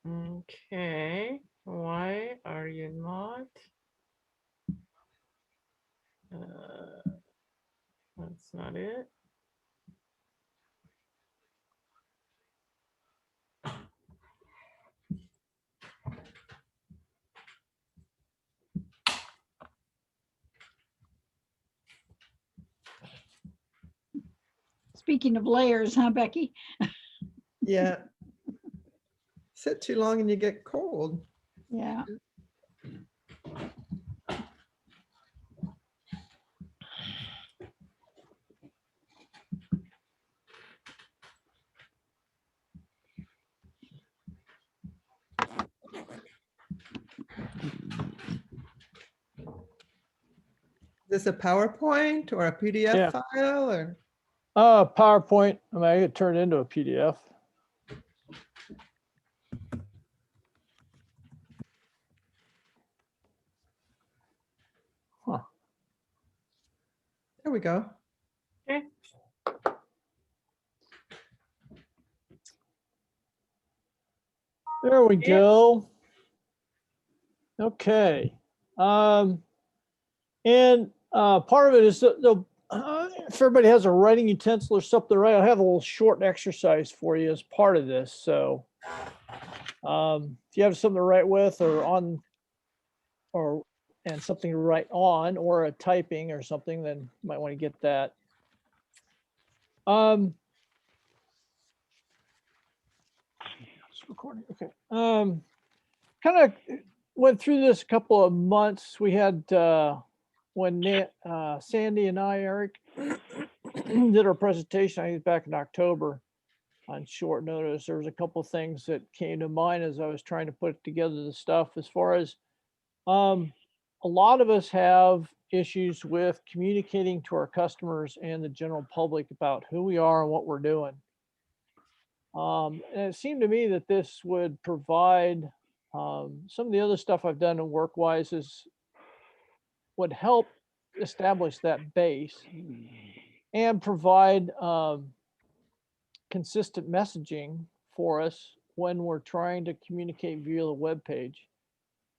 Okay, why are you not? That's not it. Speaking of layers, huh, Becky? Yeah. Sit too long and you get cold. Yeah. Is this a PowerPoint or a PDF Yeah. file or? PowerPoint. I mean, I could turn it into a PDF. Huh. There we go. Okay. There we Yeah. go. Okay. And part of it is if everybody has a writing utensil or something, right? I have a little short exercise for you as part of this. So if you have something to write with or on, and something to write on, or a typing or something, then you might want to get that. It's recording. Okay. Kind of went through this a couple of months. We had when Sandy and I, Eric, did our presentation, I think back in October on short notice. There was a couple of things that came to mind as I was trying to put together the stuff. As far as a lot of us have issues with communicating to our customers and the general public about who we are and what we're doing. And it seemed to me that this would provide some of the other stuff I've done in work-wise would help establish that base and provide consistent messaging for us when we're trying to communicate via the web page.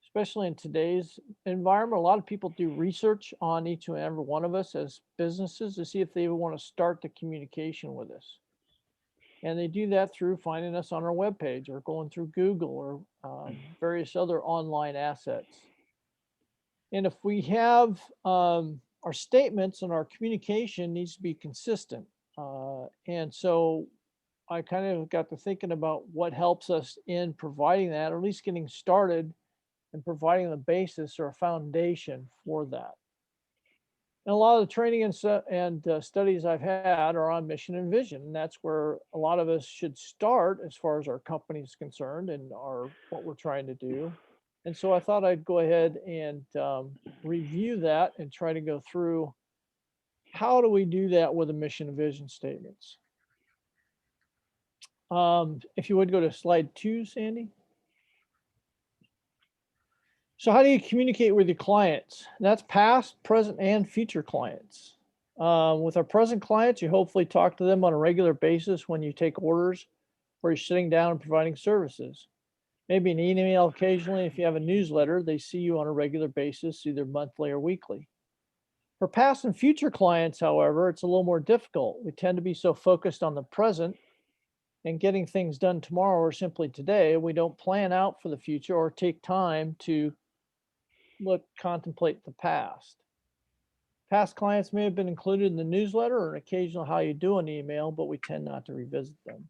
Especially in today's environment, a lot of people do research on each and every one of us as businesses to see if they want to start the communication with us. And they do that through finding us on our webpage or going through Google or various other online assets. And if we have our statements and our communication needs to be consistent. And so I kind of got to thinking about what helps us in providing that, or at least getting started and providing the basis or a foundation for that. And a lot of the training and studies I've had are on mission and vision. And that's where a lot of us should start as far as our company is concerned and what we're trying to do. And so I thought I'd go ahead and review that and try to go through how do we do that with the mission and vision statements. If you would go to slide 2, Sandy. So how do you communicate with your clients? That's past, present, and future clients. With our present clients, you hopefully talk to them on a regular basis when you take orders or you're sitting down and providing services. Maybe an email occasionally. If you have a newsletter, they see you on a regular basis, either monthly or weekly. For past and future clients, however, it's a little more difficult. We tend to be so focused on the present and getting things done tomorrow or simply today, we don't plan out for the future or take time to contemplate the past. Past clients may have been included in the newsletter or an occasional how you doing email, but we tend not to revisit them.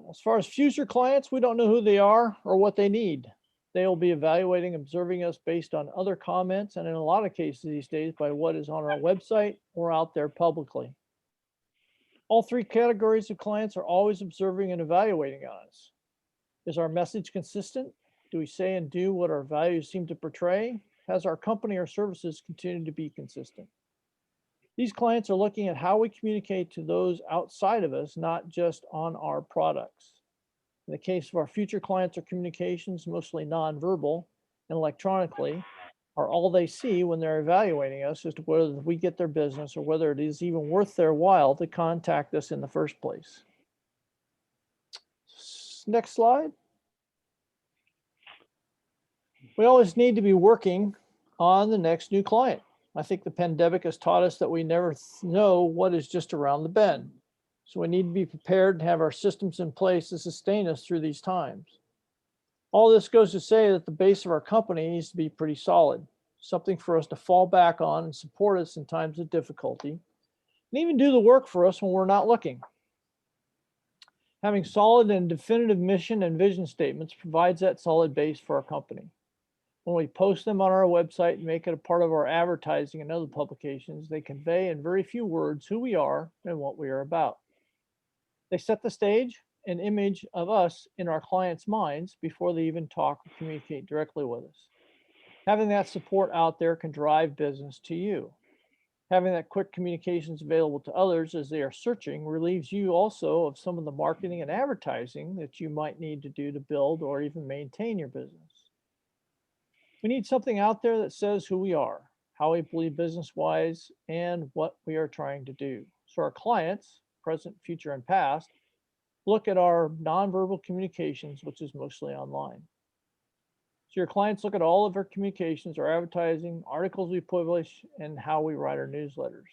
As far as future clients, we don't know who they are or what they need. They will be evaluating, observing us based on other comments, and in a lot of cases these days by what is on our website or out there publicly. All three categories of clients are always observing and evaluating us. Is our message consistent? Do we say and do what our values seem to portray? Has our company or services continued to be consistent? These clients are looking at how we communicate to those outside of us, not just on our products. In the case of our future clients, our communications, mostly nonverbal and electronically, are all they see when they're evaluating us as to whether we get their business or whether it is even worth their while to contact us in the first place. Next slide. We always need to be working on the next new client. I think the pandemic has taught us that we never know what is just around the bend. So we need to be prepared and have our systems in place to sustain us through these times. All this goes to say that the base of our company needs to be pretty solid, something for us to fall back on and support us in times of difficulty, and even do the work for us when we're not looking. Having solid and definitive mission and vision statements provides that solid base for our company. When we post them on our website and make it a part of our advertising and other publications, they convey in very few words who we are and what we are about. They set the stage and image of us in our clients' minds before they even talk or communicate directly with us. Having that support out there can drive business to you. Having that quick communications available to others as they are searching relieves you also of some of the marketing and advertising that you might need to do to build or even maintain your business. We need something out there that says who we are, how we believe business-wise, and what we are trying to do. So our clients, present, future, and past, look at our nonverbal communications, which is mostly online. So your clients look at all of our communications, our advertising, articles we publish, and how we write our newsletters.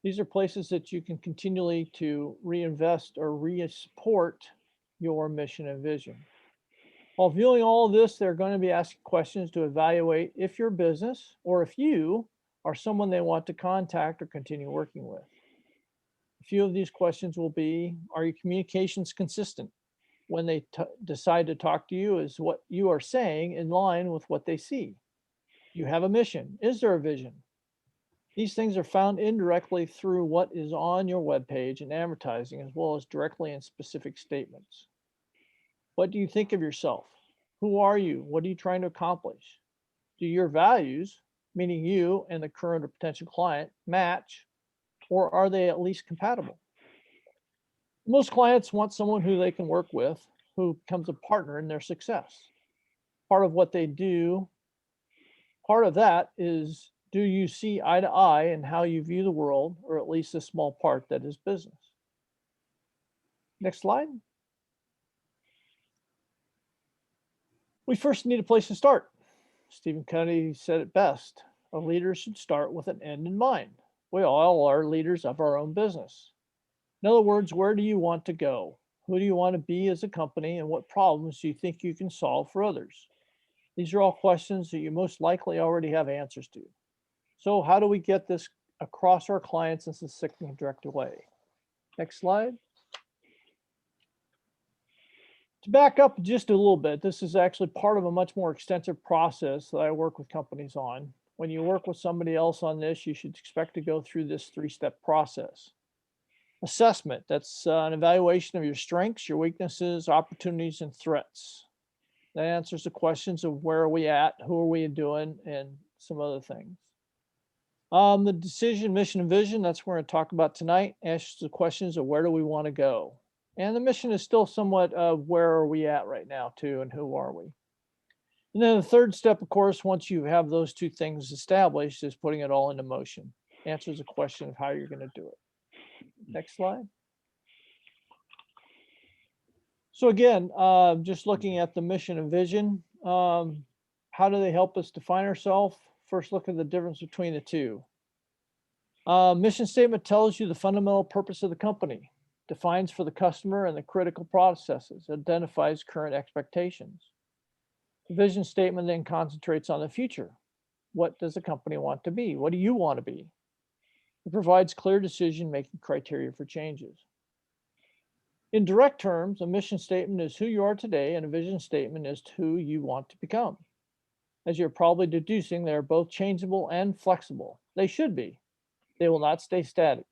These are places that you can continually to reinvest or re-support your mission and vision. While viewing all of this, they're going to be asking questions to evaluate if your business or if you are someone they want to contact or continue working with. A few of these questions will be, are your communications consistent? When they decide to talk to you, is what you are saying in line with what they see? You have a mission. Is there a vision? These things are found indirectly through what is on your webpage and advertising, as well as directly in specific statements. What do you think of yourself? Who are you? What are you trying to accomplish? Do your values, meaning you and the current or potential client, match, or are they at least compatible? Most clients want someone who they can work with, who becomes a partner in their success. Part of what they do, part of that is, do you see eye to eye in how you view the world, or at least a small part that is business? Next slide. We first need a place to start. Stephen Covey said it best. A leader should start with an end in mind. We all are leaders of our own business. In other words, where do you want to go? Who do you want to be as a company, and what problems do you think you can solve for others? These are all questions that you most likely already have answers to. So how do we get this across our clients in a succinct and direct way? Next slide. To back up just a little bit, this is actually part of a much more extensive process that I work with companies on. When you work with somebody else on this, you should expect to go through this three-step process. Assessment, that's an evaluation of your strengths, your weaknesses, opportunities, and threats. That answers the questions of where are we at, who are we doing, and some other things. The decision, mission, and vision, that's what we're going to talk about tonight. Asks the questions of where do we want to go? And the mission is still somewhat of where are we at right now too, and who are we? And then the third step, of course, once you have those two things established, is putting it all into motion. Answers the question of how you're going to do it. Next slide. So again, just looking at the mission and vision, how do they help us define ourselves? First, look at the difference between the two. Mission statement tells you the fundamental purpose of the company, defines for the customer and the critical processes, identifies current expectations. The vision statement then concentrates on the future. What does the company want to be? What do you want to be? It provides clear decision-making criteria for changes. In direct terms, a mission statement is who you are today, and a vision statement is who you want to become. As you're probably deducing, they are both changeable and flexible. They should be. They will not stay static.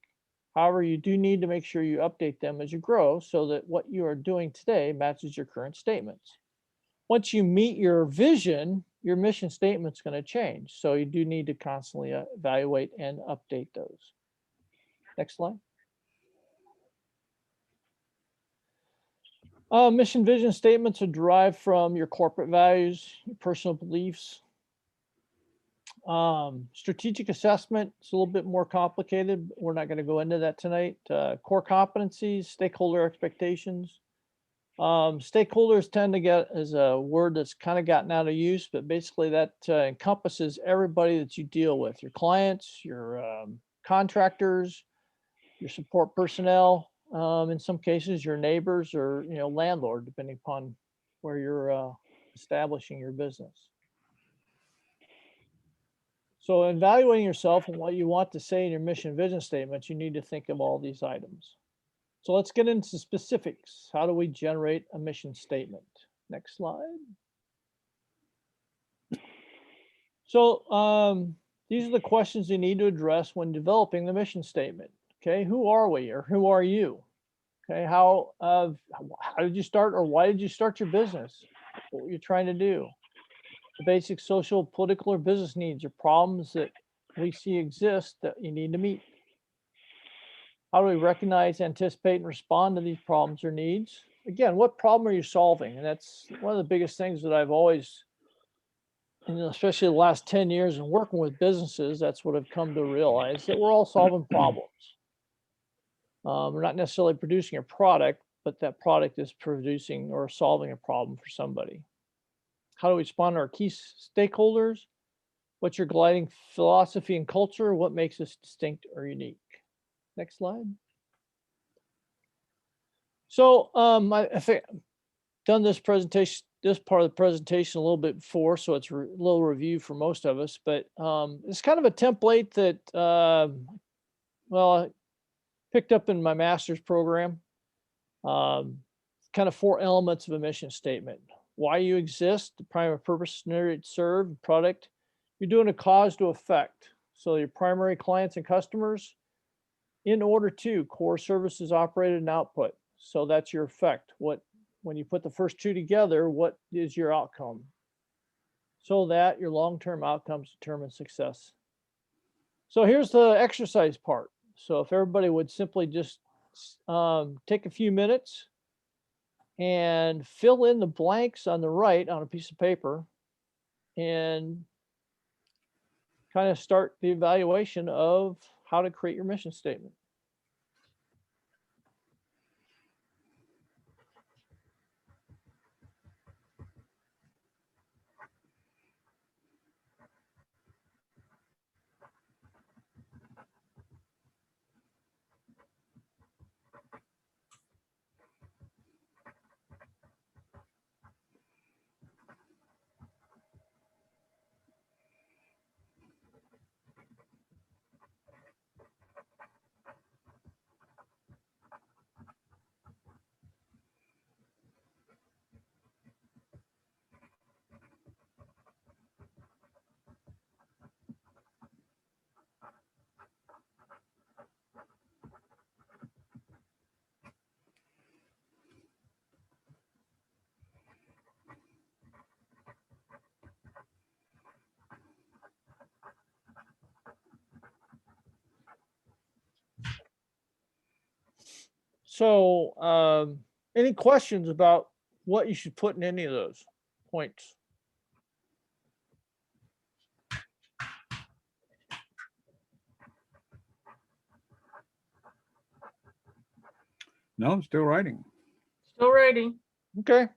However, you do need to make sure you update them as you grow so that what you are doing today matches your current statements. Once you meet your vision, your mission statement's going to change. So you do need to constantly evaluate and update those. Next slide. Mission vision statements are derived from your corporate values, your personal beliefs. Strategic assessment is a little bit more complicated. We're not going to go into that tonight. Core competencies, stakeholder expectations. Stakeholders tend to get as a word that's kind of gotten out of use, but basically that encompasses everybody that you deal with, your clients, your contractors, your support personnel, in some cases your neighbors or landlord, depending upon where you're establishing your business. So evaluating yourself and what you want to say in your mission vision statement, you need to think of all these items. So let's get into specifics. How do we generate a mission statement? Next slide. So these are the questions you need to address when developing the mission statement. Okay, who are we or who are you? Okay, how did you start or why did you start your business? What were you trying to do? The basic social, political, or business needs or problems that we see exist that you need to meet. How do we recognize, anticipate, and respond to these problems or needs? Again, what problem are you solving? And that's one of the biggest things that I've always, especially the last 10 years in working with businesses, that's what I've come to realize, that we're all solving problems. We're not necessarily producing a product, but that product is producing or solving a problem for somebody. How do we respond to our key stakeholders? What's your gliding philosophy and culture? What makes us distinct or unique? Next slide. So I think I've done this presentation, this part of the presentation a little bit before, so it's a little review for most of us, but it's kind of a template that, I picked up in my master's program. Kind of 4 elements of a mission statement. Why you exist, the primary purpose, to serve, product. You're doing a cause to effect. So your primary clients and customers, in order to core services operated and output. So that's your effect. When you put the first 2 together, what is your outcome? So that your long-term outcomes determine success. So here's the exercise part. So if everybody would simply just take a few minutes and fill in the blanks on the right on a piece of paper and kind of start the evaluation of how to create your mission statement. So, any questions about what you should put in any of those points? No, I'm still writing. Still writing. Okay.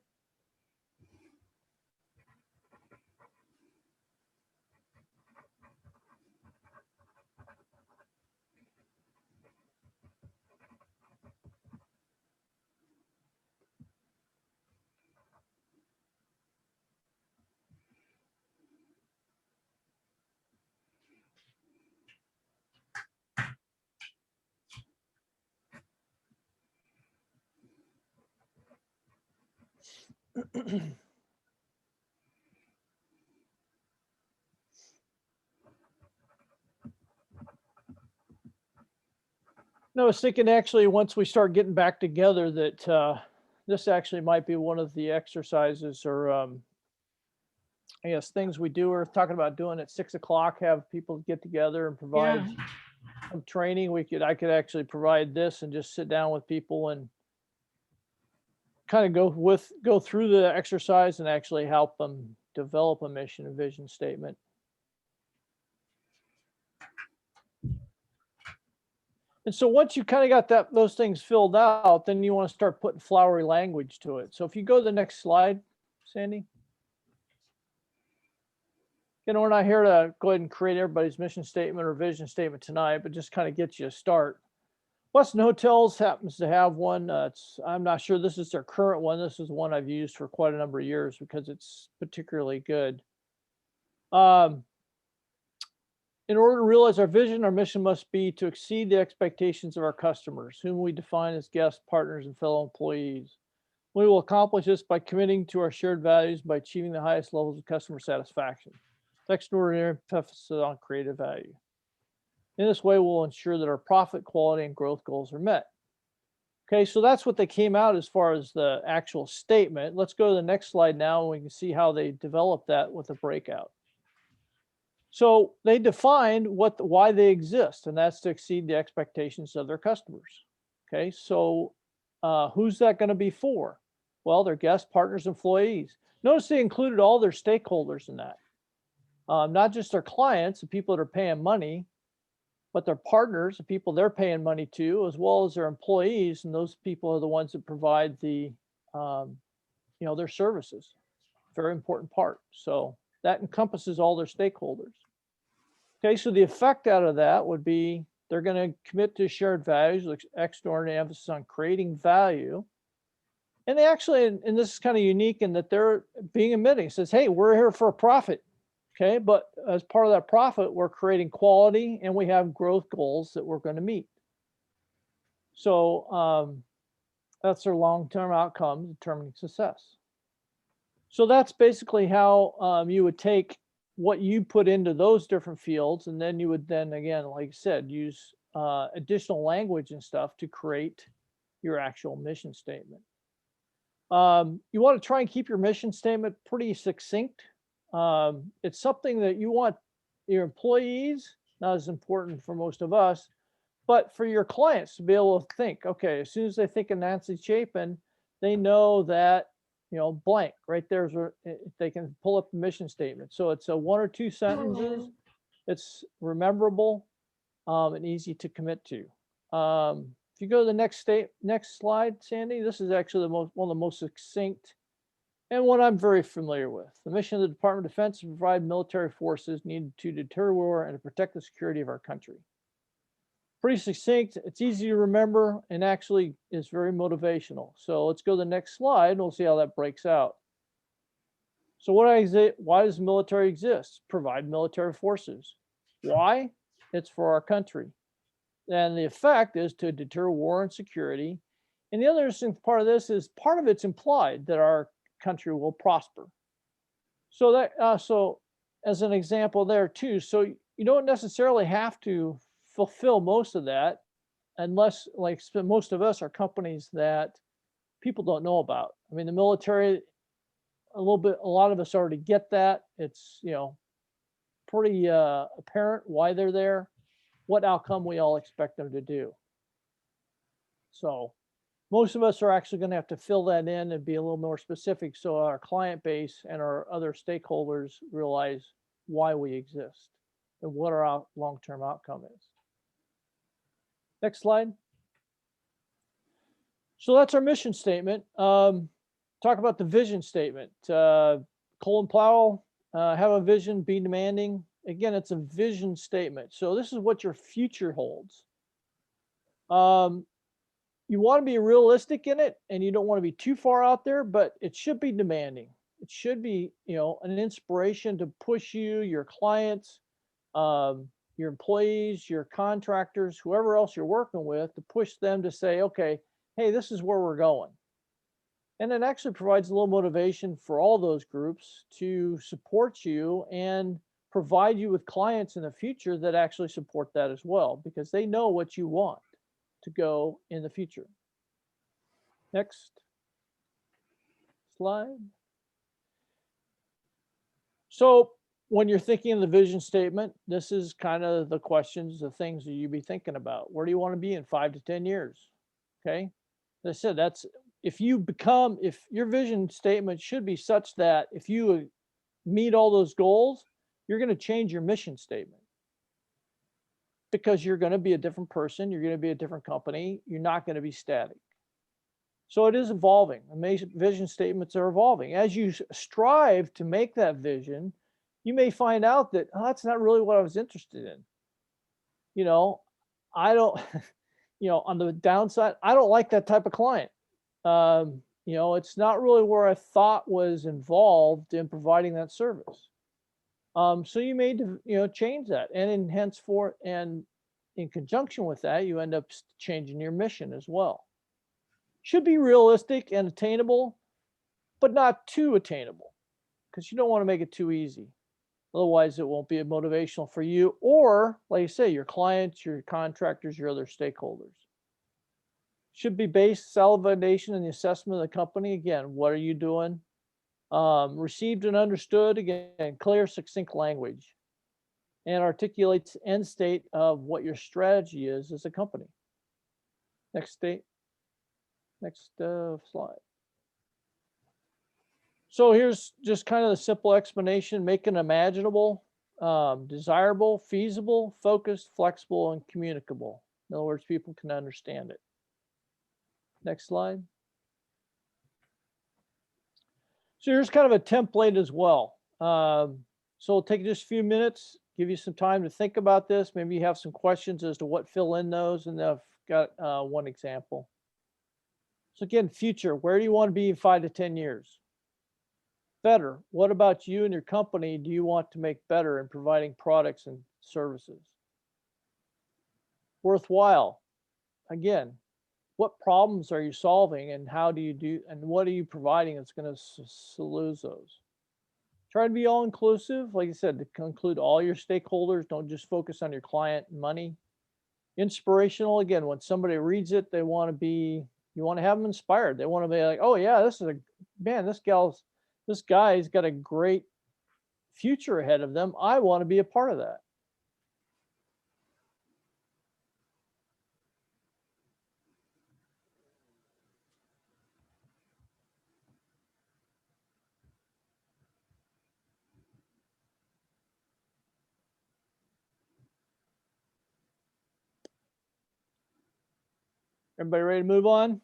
No, I was thinking actually, once we start getting back together, that this actually might be one of the exercises or I guess things we do. We're talking about doing at 6 o'clock, have people get together and provide Yeah. some training. I could actually provide this and just sit down with people and kind of go through the exercise and actually help them develop a mission and vision statement. And so once you kind of got those things filled out, then you want to start putting flowery language to it. So if you go to the next slide, Sandy. You know, we're not here to go ahead and create everybody's mission statement or vision statement tonight, but just kind of get you a start. Westin Hotels happens to have one. I'm not sure this is their current one. This is one I've used for quite a number of years because it's particularly good. In order to realize our vision, our mission must be to exceed the expectations of our customers, whom we define as guests, partners, and fellow employees. We will accomplish this by committing to our shared values by achieving the highest levels of customer satisfaction. Extraordinary emphasis on creative value. In this way, we'll ensure that our profit, quality, and growth goals are met. Okay, so that's what they came out as far as the actual statement. Let's go to the next slide now, and we can see how they developed that with a breakout. So they defined why they exist, and that's to exceed the expectations of their customers. Okay, so who's that going to be for? Well, their guests, partners, employees. Notice they included all their stakeholders in that. Not just their clients, the people that are paying money, but their partners, the people they're paying money to, as well as their employees, and those people are the ones that provide the, their services. Very important part. So that encompasses all their stakeholders. Okay, so the effect out of that would be they're going to commit to shared values, with extraordinary emphasis on creating value. And they actually, and this is kind of unique in that they're being admitting, it says, hey, we're here for a profit. Okay, but as part of that profit, we're creating quality and we have growth goals that we're going to meet. So that's their long-term outcomes determining success. So that's basically how you would take what you put into those different fields, and then you would then, again, like I said, use additional language and stuff to create your actual mission statement. You want to try and keep your mission statement pretty succinct. It's something that you want your employees, not as important for most of us, but for your clients to be able to think, okay, as soon as they think of Nancy Chapin, they know that, blank right there's where they can pull up the mission statement. So it's a 1 or 2 sentences. It's rememberable and easy to commit to. If you go to the next slide, Sandy, this is actually one of the most succinct and one I'm very familiar with. The mission of the Department of Defense is to provide military forces needed to deter war and to protect the security of our country. Pretty succinct, it's easy to remember, and actually is very motivational. So let's go to the next slide and we'll see how that breaks out. So why does the military exist? Provide military forces. Why? It's for our country. And the effect is to deter war and security. And the other interesting part of this is part of it's implied that our country will prosper. So that so as an example there too, so you don't necessarily have to fulfill most of that unless, like, most of us are companies that people don't know about. I mean, the military, a lot of us already get that. It's, pretty apparent why they're there, what outcome we all expect them to do. So most of us are actually going to have to fill that in and be a little more specific so our client base and our other stakeholders realize why we exist and what our long-term outcome is. Next slide. So that's our mission statement. Talk about the vision statement. Colin Powell, have a vision, be demanding. Again, it's a vision statement. So this is what your future holds. You want to be realistic in it, and you don't want to be too far out there, but it should be demanding. It should be, you know, an inspiration to push you, your clients, your employees, your contractors, whoever else you're working with, to push them to say, okay, hey, this is where we're going. And it actually provides a little motivation for all those groups to support you and provide you with clients in the future that actually support that as well, because they know what you want to go in the future. Next slide. So when you're thinking of the vision statement, this is kind of the questions, the things that you be thinking about. Where do you want to be in 5 to 10 years? Okay. As I said, that's if your vision statement should be such that if you meet all those goals, you're going to change your mission statement, because you're going to be a different person. You're going to be a different company. You're not going to be static. So it is evolving. Vision statements are evolving. As you strive to make that vision, you may find out that, oh, that's not really what I was interested in. You know, I don't, you know, on the downside, I don't like that type of client. You know, it's not really where I thought was involved in providing that service. So you may, you know, change that, and henceforth, and in conjunction with that, you end up changing your mission as well. Should be realistic and attainable, but not too attainable, because you don't want to make it too easy. Otherwise, it won't be motivational for you, or like you say, your clients, your contractors, your other stakeholders. Should be based solid foundation in the assessment of the company. Again, what are you doing? Received and understood, again, clear, succinct language, and articulates end state of what your strategy is as a company. Next slide. So here's just kind of the simple explanation: making imaginable, desirable, feasible, focused, flexible, and communicable. In other words, people can understand it. Next slide. So here's kind of a template as well. So it'll take just a few minutes, give you some time to think about this. Maybe you have some questions as to what fill in those, and I've got one example. So again, future, where do you want to be in 5 to 10 years? Better, what about you and your company do you want to make better in providing products and services? Worthwhile, again, what problems are you solving, and how do you do, and what are you providing that's going to solve those? Try to be all inclusive, like I said, to include all your stakeholders. Don't just focus on your client and money. Inspirational, again, when somebody reads it, they want to be, you want to have them inspired. They want to be like, oh yeah, this guy's got a great future ahead of them. I want to be a part of that. Everybody ready to move on?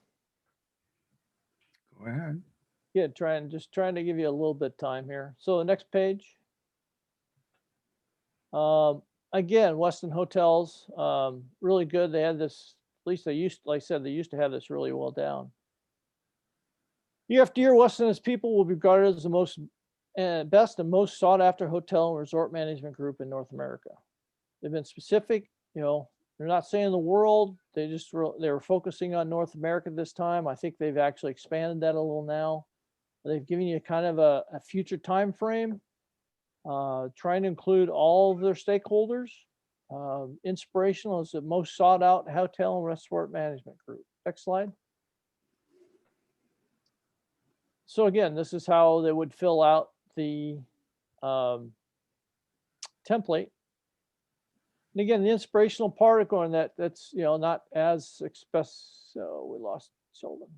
Go ahead. Yeah, just trying to give you a little bit of time here. So the next page. Again, Westin Hotels, really good. They had this, at least they used, like I said, they used to have this really well down. Year after year, Westin's people will be regarded as the most best and most sought after hotel and resort management group in North America. They've been specific, you know, they're not saying the world, they were focusing on North America this time. I think they've actually expanded that a little now. They've given you kind of a future time frame, trying to include all of their stakeholders. Inspirational is the most sought out hotel and resort management group. Next slide. So again, this is how they would fill out the template. And again, the inspirational part of going that's, you know, not as express. So we lost Sheldon.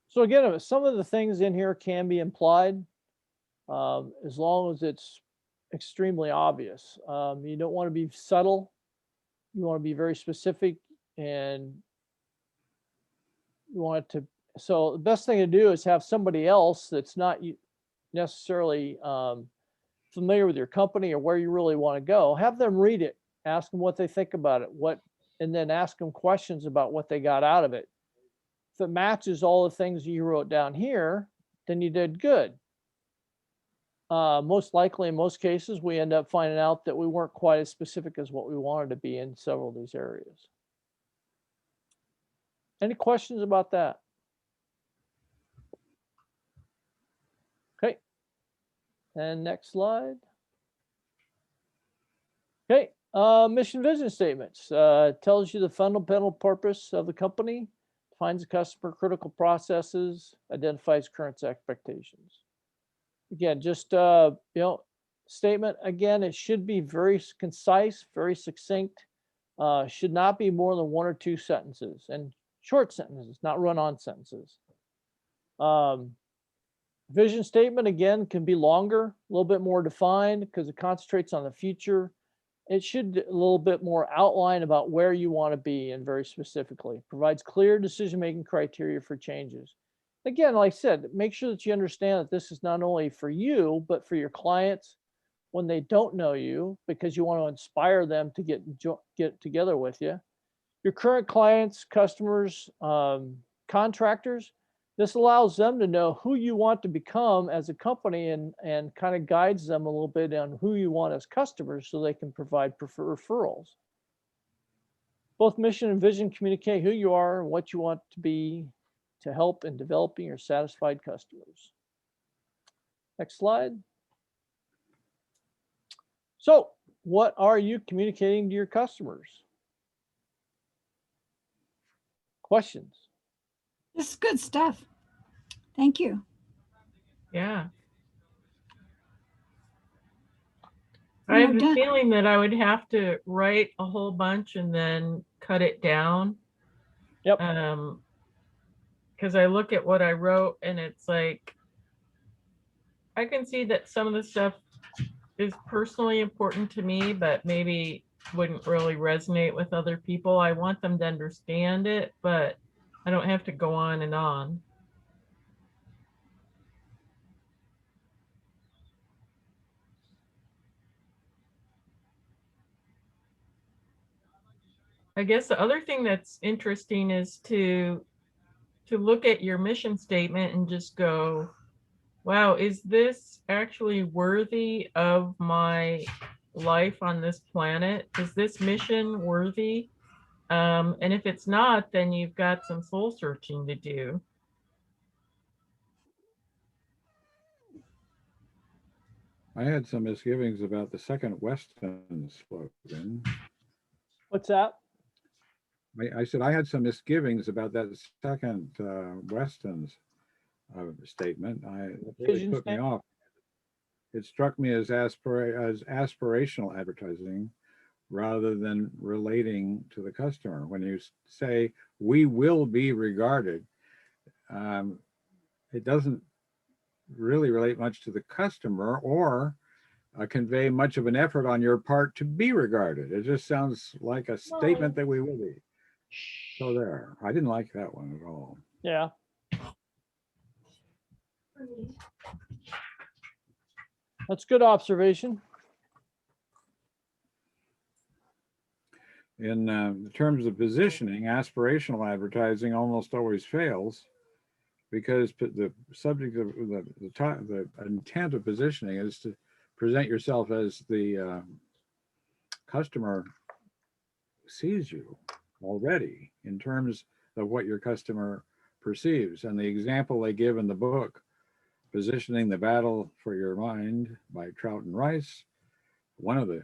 So again, some of the things in here can be implied as long as it's extremely obvious. You don't want to be subtle. You want to be very specific, and you want it to, so the best thing to do is have somebody else that's not necessarily familiar with your company or where you really want to go. Have them read it, ask them what they think about it, and then ask them questions about what they got out of it. If it matches all the things you wrote down here, then you did good. Most likely, in most cases, we end up finding out that we weren't quite as specific as what we wanted to be in several of these areas. Any questions about that? Okay. And next slide. Okay. Mission vision statements tells you the fundamental purpose of the company, defines the customer critical processes, identifies current expectations. Again, just statement again, it should be very concise, very succinct, should not be more than 1 or 2 sentences, and short sentences, not run-on sentences. Vision statement again can be longer, a little bit more defined because it concentrates on the future. It should a little bit more outline about where you want to be, and very specifically provides clear decision-making criteria for changes. Again, like I said, make sure that you understand that this is not only for you, but for your clients when they don't know you, because you want to inspire them to get together with you. Your current clients, customers, contractors, this allows them to know who you want to become as a company, and kind of guides them a little bit on who you want as customers so they can provide referrals. Both mission and vision communicate who you are and what you want to be to help in developing your satisfied customers. Next slide. So, what are you communicating to your customers? Questions? This is good stuff. Thank you. Yeah. I have a feeling that I would have to write a whole bunch and then cut it down. Yep. Because I look at what I wrote and it's like, I can see that some of the stuff is personally important to me, but maybe wouldn't really resonate with other people. I want them to understand it, but I don't have to go on and on. I guess the other thing that's interesting is to look at your mission statement and just go, wow, is this actually worthy of my life on this planet? Is this mission worthy? And if it's not, then you've got some soul searching to do. I had some misgivings about the second Weston slogan. What's that? I said I had some misgivings about that second Weston's statement. It really put me off. It struck me as aspirational advertising rather than relating to the customer. When you say we will be regarded, it doesn't really relate much to the customer or convey much of an effort on your part to be regarded. It just sounds like a statement that we will be. So there, I didn't like that one at all. Yeah. That's good observation. In terms of positioning, aspirational advertising almost always fails because the subject of the intent of positioning is to present yourself as the customer sees you already in terms of what your customer perceives. And the example they give in the book, Positioning the Battle for Your Mind by Trout and Rice, one of the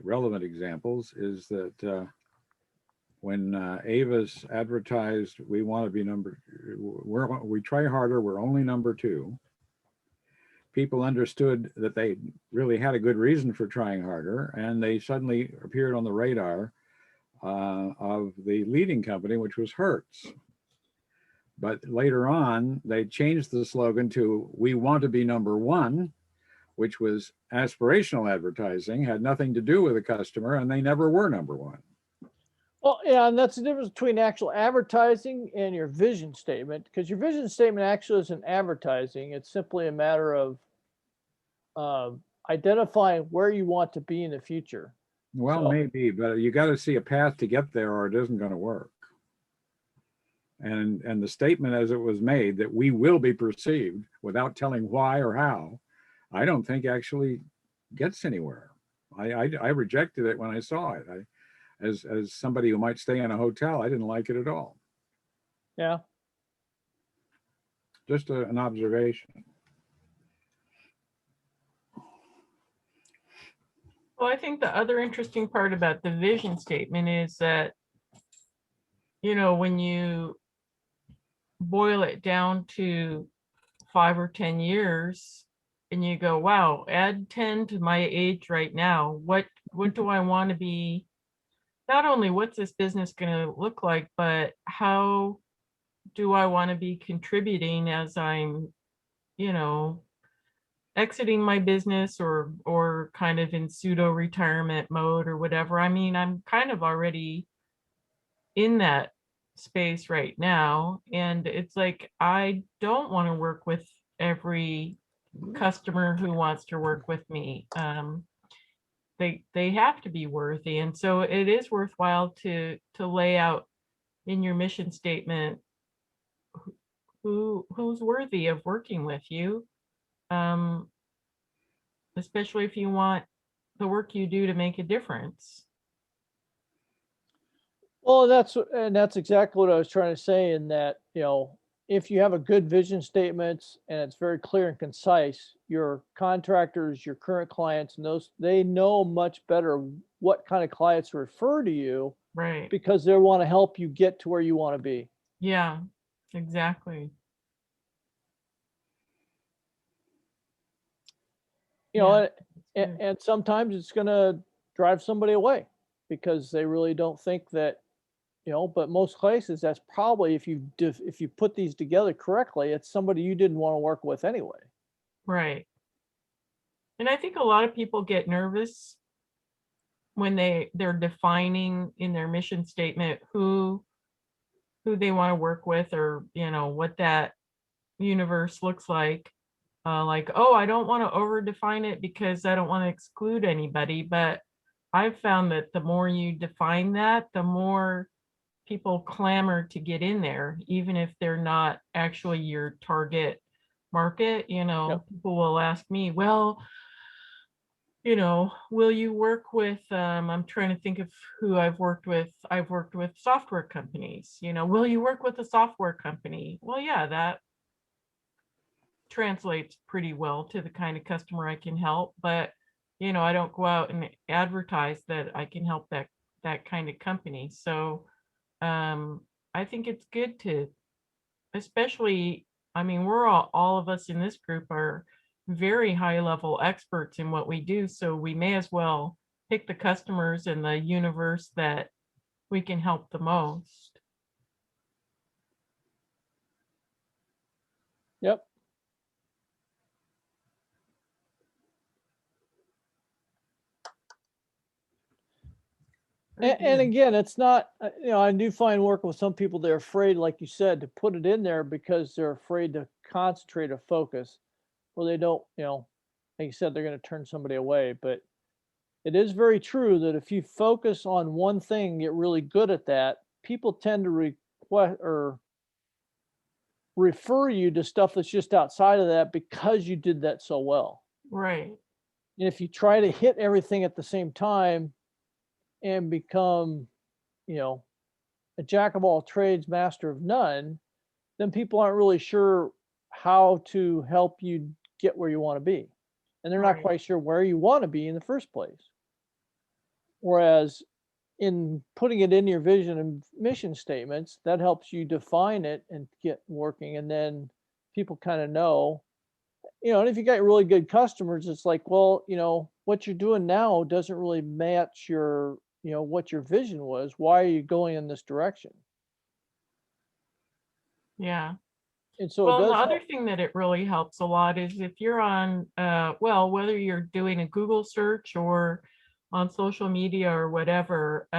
relevant examples is that when Avis advertised, we want to be we try harder, we're only number 2. People understood that they really had a good reason for trying harder, and they suddenly appeared on the radar of the leading company, which was Hertz. But later on, they changed the slogan to "We want to be number one," which was aspirational advertising, had nothing to do with the customer, and they never were number one. Well, yeah, and that's the difference between actual advertising and your vision statement, because your vision statement actually isn't advertising. It's simply a matter of identifying where you want to be in the future. Well, So- maybe, but you got to see a path to get there, or it isn't going to work. And the statement as it was made that we will be perceived without telling why or how, I don't think actually gets anywhere. I rejected it when I saw it. As somebody who might stay in a hotel, I didn't like it at all. Yeah. Just an observation. Well, I think the other interesting part about the vision statement is that, you know, when you boil it down to 5 or 10 years and you go, wow, add 10 to my age right now, what do I want to be? Not only what's this business going to look like, but how do I want to be contributing as I'm, you know, exiting my business or kind of in pseudo retirement mode or whatever. I mean, I'm kind of already in that space right now. And it's like, I don't want to work with every customer who wants to work with me. They have to be worthy. And so it is worthwhile to lay out in your mission statement who's worthy of working with you. Especially if you want the work you do to make a difference. Well, that's exactly what I was trying to say, in that, you know, if you have a good vision statements and it's very clear and concise, your contractors, your current clients, and those, they know much better what kind of clients to refer to you, Right. because they want to help you get to where you want to be. Yeah, exactly. You know, Yeah, and, good. and sometimes it's going to drive somebody away because they really don't think that, you know, but most cases that's probably, if you put these together correctly, it's somebody you didn't want to work with anyway. Right. And I think a lot of people get nervous when they're defining in their mission statement who they want to work with, or, you know, what that universe looks like. Like, oh, I don't want to over define it because I don't want to exclude anybody. But I've found that the more you define that, the more people clamor to get in there, even if they're not actually your target market. You know, Yep. people will ask me, well, you know, will you work with, I'm trying to think of who I've worked with. I've worked with software companies, you know, will you work with a software company? Well, yeah, that translates pretty well to the kind of customer I can help, but, you know, I don't go out and advertise that I can help that kind of company. So I think it's good to, especially, I mean, we're all of us in this group are very high level experts in what we do. So we may as well pick the customers and the universe that we can help the most. Yep. Very And good. again, it's not, you know, I do find working with some people, they're afraid, like you said, to put it in there because they're afraid to concentrate or focus, or they don't, you know, like you said, they're going to turn somebody away. But it is very true that if you focus on one thing, get really good at that, people tend to request or refer you to stuff that's just outside of that because you did that so well. Right. And if you try to hit everything at the same time and become, you know, a jack of all trades, master of none, then people aren't really sure how to help you get where you want to be. And they're not Right. quite sure where you want to be in the first place. Whereas in putting it in your vision and mission statements, that helps you define it and get working. And then people kind of know, you know, and if you got really good customers, it's like, well, you know, what you're doing now doesn't really match your, you know, what your vision was. Why are you going in this direction? Yeah. And so it Well, and the does other help. thing that it really helps a lot is if you're on, well, whether you're doing a Google search or on social media or whatever,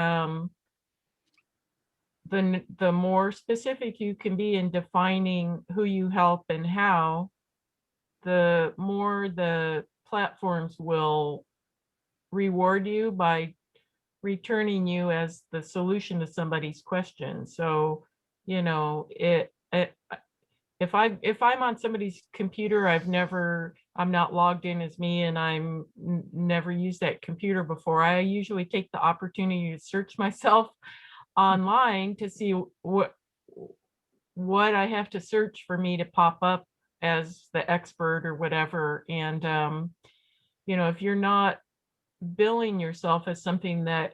the more specific you can be in defining who you help and how, the more the platforms will reward you by returning you as the solution to somebody's question. So, you know, if I'm on somebody's computer, I'm not logged in as me, and never used that computer before, I usually take the opportunity to search myself online to see what I have to search for me to pop up as the expert or whatever. And you know, if you're not billing yourself as something that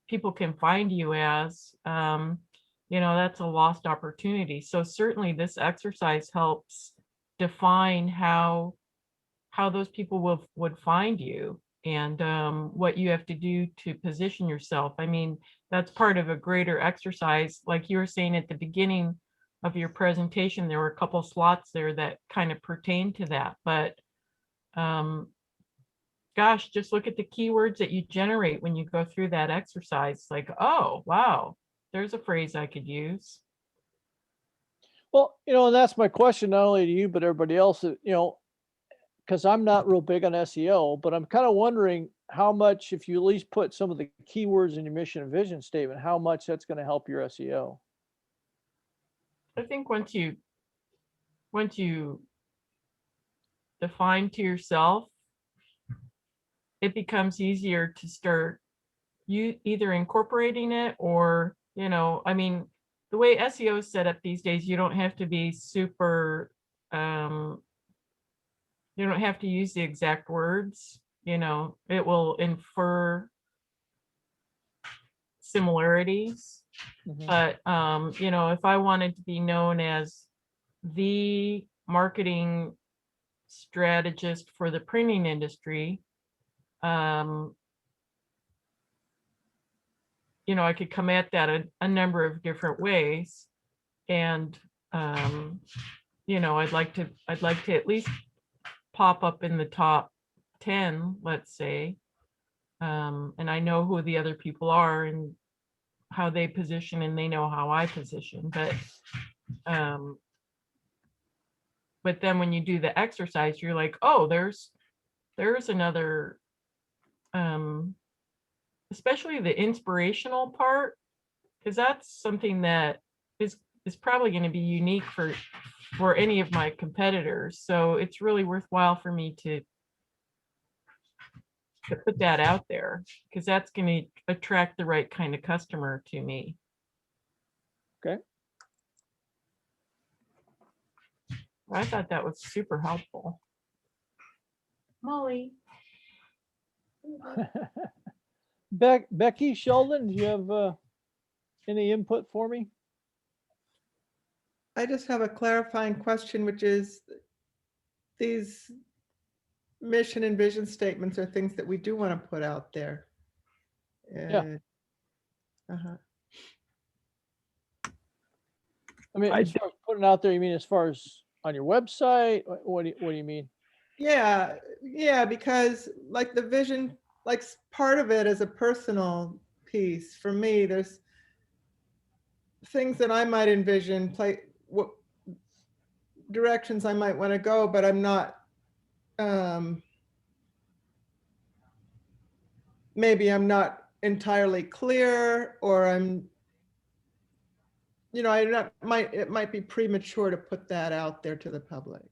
people can find you as, you know, that's a lost opportunity. So certainly this exercise helps define how those people would find you, and what you have to do to position yourself. I mean, that's part of a greater exercise. Like you were saying at the beginning of your presentation, there were a couple slots there that kind of pertain to that. But gosh, just look at the keywords that you generate when you go through that exercise. Like, oh, wow, there's a phrase I could use. Well, you know, and that's my question, not only to you, but everybody else, you know, because I'm not real big on SEO, but I'm kind of wondering how much, if you at least put some of the keywords in your mission and vision statement, how much that's going to help your SEO. I think once you define to yourself, it becomes easier to start you either incorporating it or, you know, I mean, the way SEO is set up these days, you don't have to be super, you don't have to use the exact words, you know, it will infer similarities. Mhm. But, you know, if I wanted to be known as the marketing strategist for the printing industry, you know, I could come at that a number of different ways. And, you know, I'd like to at least pop up in the top 10, let's say. And I know who the other people are and how they position, and they know how I position. But then when you do the exercise, you're like, oh, there's another, especially the inspirational part, because that's something that is probably going to be unique for any of my competitors. So it's really worthwhile for me to put that out there, because that's going to attract the right kind of customer to me. Okay. I thought that was super helpful. Molly. Becky, Sheldon, do you have any input for me? I just have a clarifying question, which is these mission and vision statements are things that we do want to put out there. Yeah. Uh-huh. I mean, as far as putting it out there, you mean as far as on your website? What do you mean? Yeah, because like the vision, like part of it is a personal piece. For me, there's things that I might envision, what directions I might want to go, but I'm not, maybe I'm not entirely clear, or I'm, you know, it might be premature to put that out there to the public.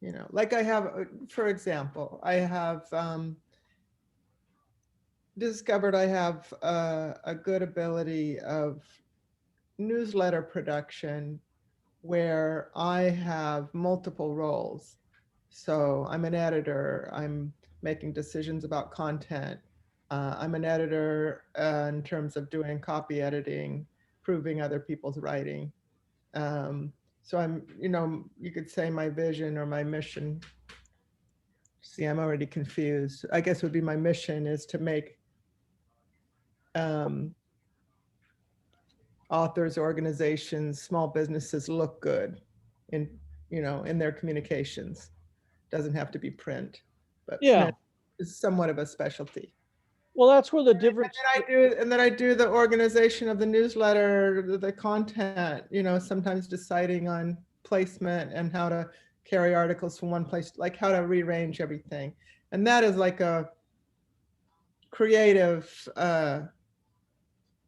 You know, like I have, for example, I have discovered I have a good ability of newsletter production where I have multiple roles. So I'm an editor, I'm making decisions about content. I'm an editor in terms of doing copy editing, proving other people's writing. So I'm, you know, you could say my vision or my mission. See, I'm already confused. I guess would be my mission is to make um, authors, organizations, small businesses look good in, in their communications. Doesn't have to be print, but Yeah. print is somewhat of a specialty. Well, that's where the difference. And then I do the organization of the newsletter, the content, sometimes deciding on placement and how to carry articles from one place, like how to rearrange everything. And that is like a creative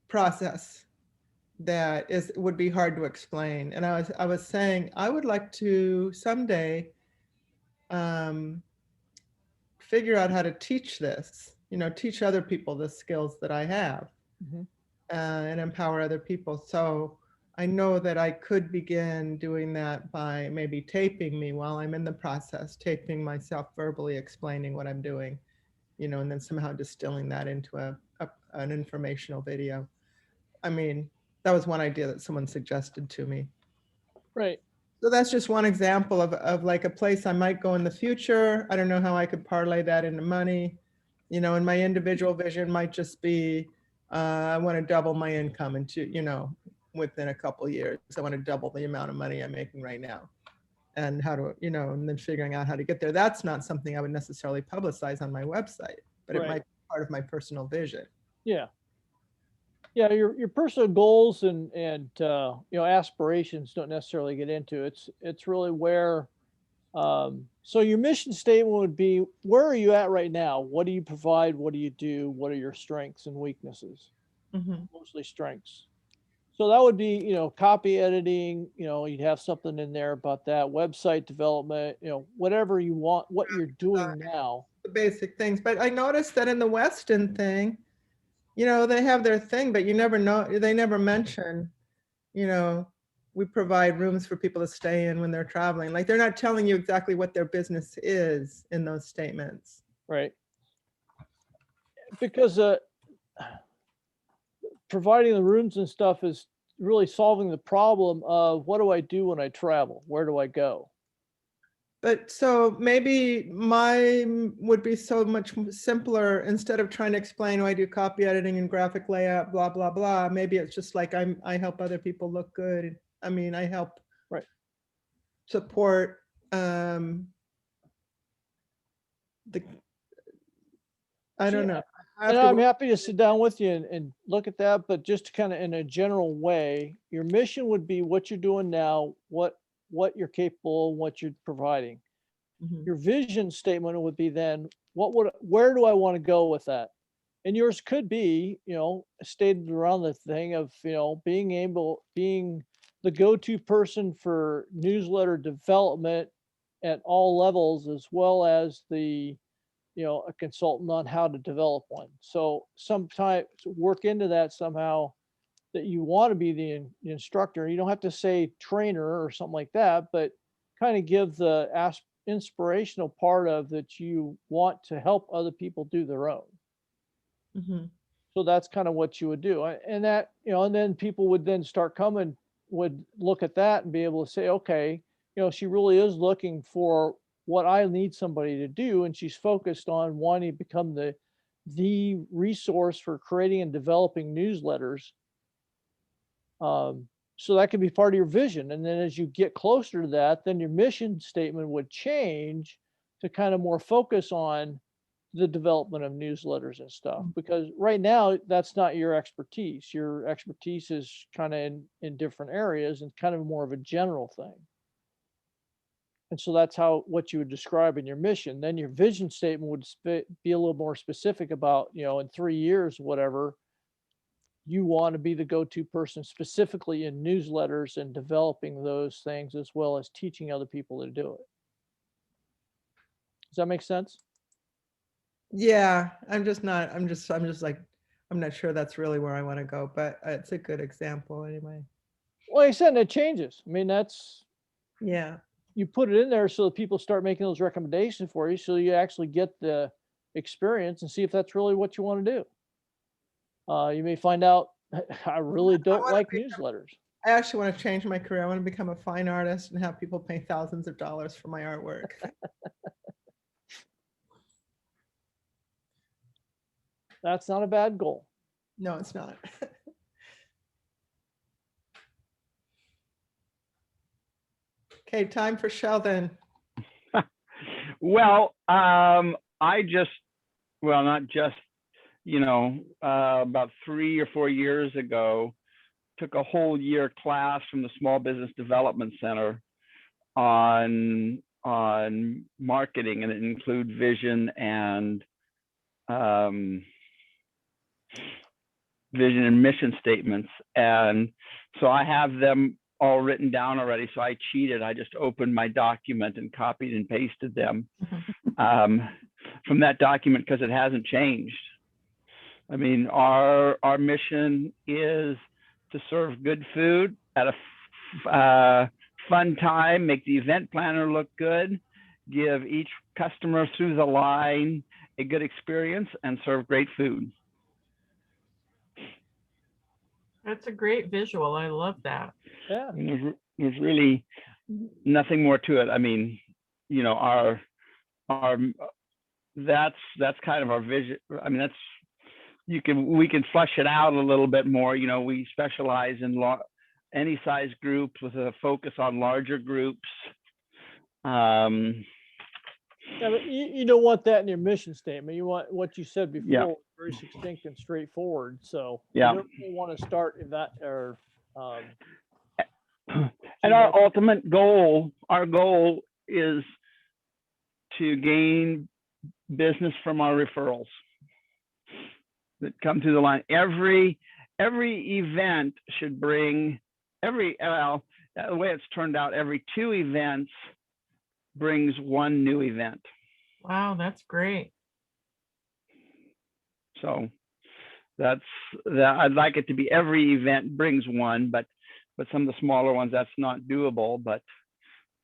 process that would be hard to explain. And I was saying, I would like to someday figure out how to teach this, teach other people the skills that I have. Mhm. And empower other people. So I know that I could begin doing that by maybe taping me while I'm in the process, taping myself verbally explaining what I'm doing, and then somehow distilling that into an informational video. I mean, that was one idea that someone suggested to me. Right. So that's just one example of like a place I might go in the future. I don't know how I could parlay that into money. And my individual vision might just be, I want to double my income within a couple years. I want to double the amount of money I'm making right now. And how to, and then figuring out how to get there. That's not something I would necessarily publicize on my website, but it Right. might be part of my personal vision. Yeah. Yeah, your personal goals and aspirations don't necessarily get into it. It's really where so your mission statement would be, where are you at right now? What do you provide? What do you do? What are your strengths and weaknesses? Mhm. Mostly strengths. So that would be, copy editing, you'd have something in there about that, website development, whatever you want, what you're doing now. The basic things. But I noticed that in the Weston thing, they have their thing, but you never know, they never mention, we provide rooms for people to stay in when they're traveling. Like they're not telling you exactly what their business is in those statements. Right. Because providing the rooms and stuff is really solving the problem of what do I do when I travel? Where do I go? But so maybe mine would be so much simpler. Instead of trying to explain, I do copy editing and graphic layout, blah, blah, blah. Maybe it's just like I help other people look good. I mean, I help support I don't know. And I'm happy to sit down with you and look at that, but just kind of in a general way, your mission would be what you're doing now, what you're capable, what you're providing. Mhm. Your vision statement would be then, where do I want to go with that? And yours could be, stated around the thing of, being the go-to person for newsletter development at all levels, as well as a consultant on how to develop one. So sometimes work into that somehow that you want to be the instructor. You don't have to say trainer or something like that, but kind of give the inspirational part of that you want to help other people do their own. Mhm. So that's kind of what you would do. And that, and then people would then start coming, would look at that and be able to say, okay, she really is looking for what I need somebody to do. And she's focused on wanting to become the resource for creating and developing newsletters. So that could be part of your vision. And then as you get closer to that, then your mission statement would change to kind of more focus on the development of newsletters and stuff, because right now that's not your expertise. Your expertise is kind of in different areas and kind of more of a general thing. And so that's what you would describe in your mission. Then your vision statement would be a little more specific about, in 3 years, whatever, you want to be the go-to person specifically in newsletters and developing those things, as well as teaching other people to do it. Does that make sense? Yeah, I'm just like, I'm not sure that's really where I want to go, but it's a good example anyway. Well, like I said, it changes. I mean, Yeah. you put it in there so that people start making those recommendations for you, so you actually get the experience and see if that's really what you want to do. You may find out, I really don't like newsletters. I actually want to change my career. I want to become a fine artist and have people pay thousands of dollars for my artwork. That's not a bad goal. No, it's not. Okay, time for Sheldon. Well, I just, well, not just, about 3 or 4 years ago, took a whole year class from the Small Business Development Center on marketing, and it include vision and vision and mission statements. And so I have them all written down already. So I cheated. I just opened my document and copied and pasted them from that document, because it hasn't changed. I mean, our mission is to serve good food at a fun time, make the event planner look good, give each customer through the line a good experience, and serve great food. That's a great visual. I love that. Yeah. I mean, there's really nothing more to it. I mean, our that's kind of our vision. I mean, we can flesh it out a little bit more. We specialize in any size groups with a focus on larger groups. Yeah, but you don't want that in your mission statement. You want what you said before, Yeah. very succinct and straightforward. So Yeah. you don't want to start in that or. And our ultimate goal, is to gain business from our referrals that come through the line. Every event should bring the way it's turned out, every 2 events brings 1 new event. Wow, that's great. So that's that. I'd like it to be every event brings 1, but some of the smaller ones, that's not doable. But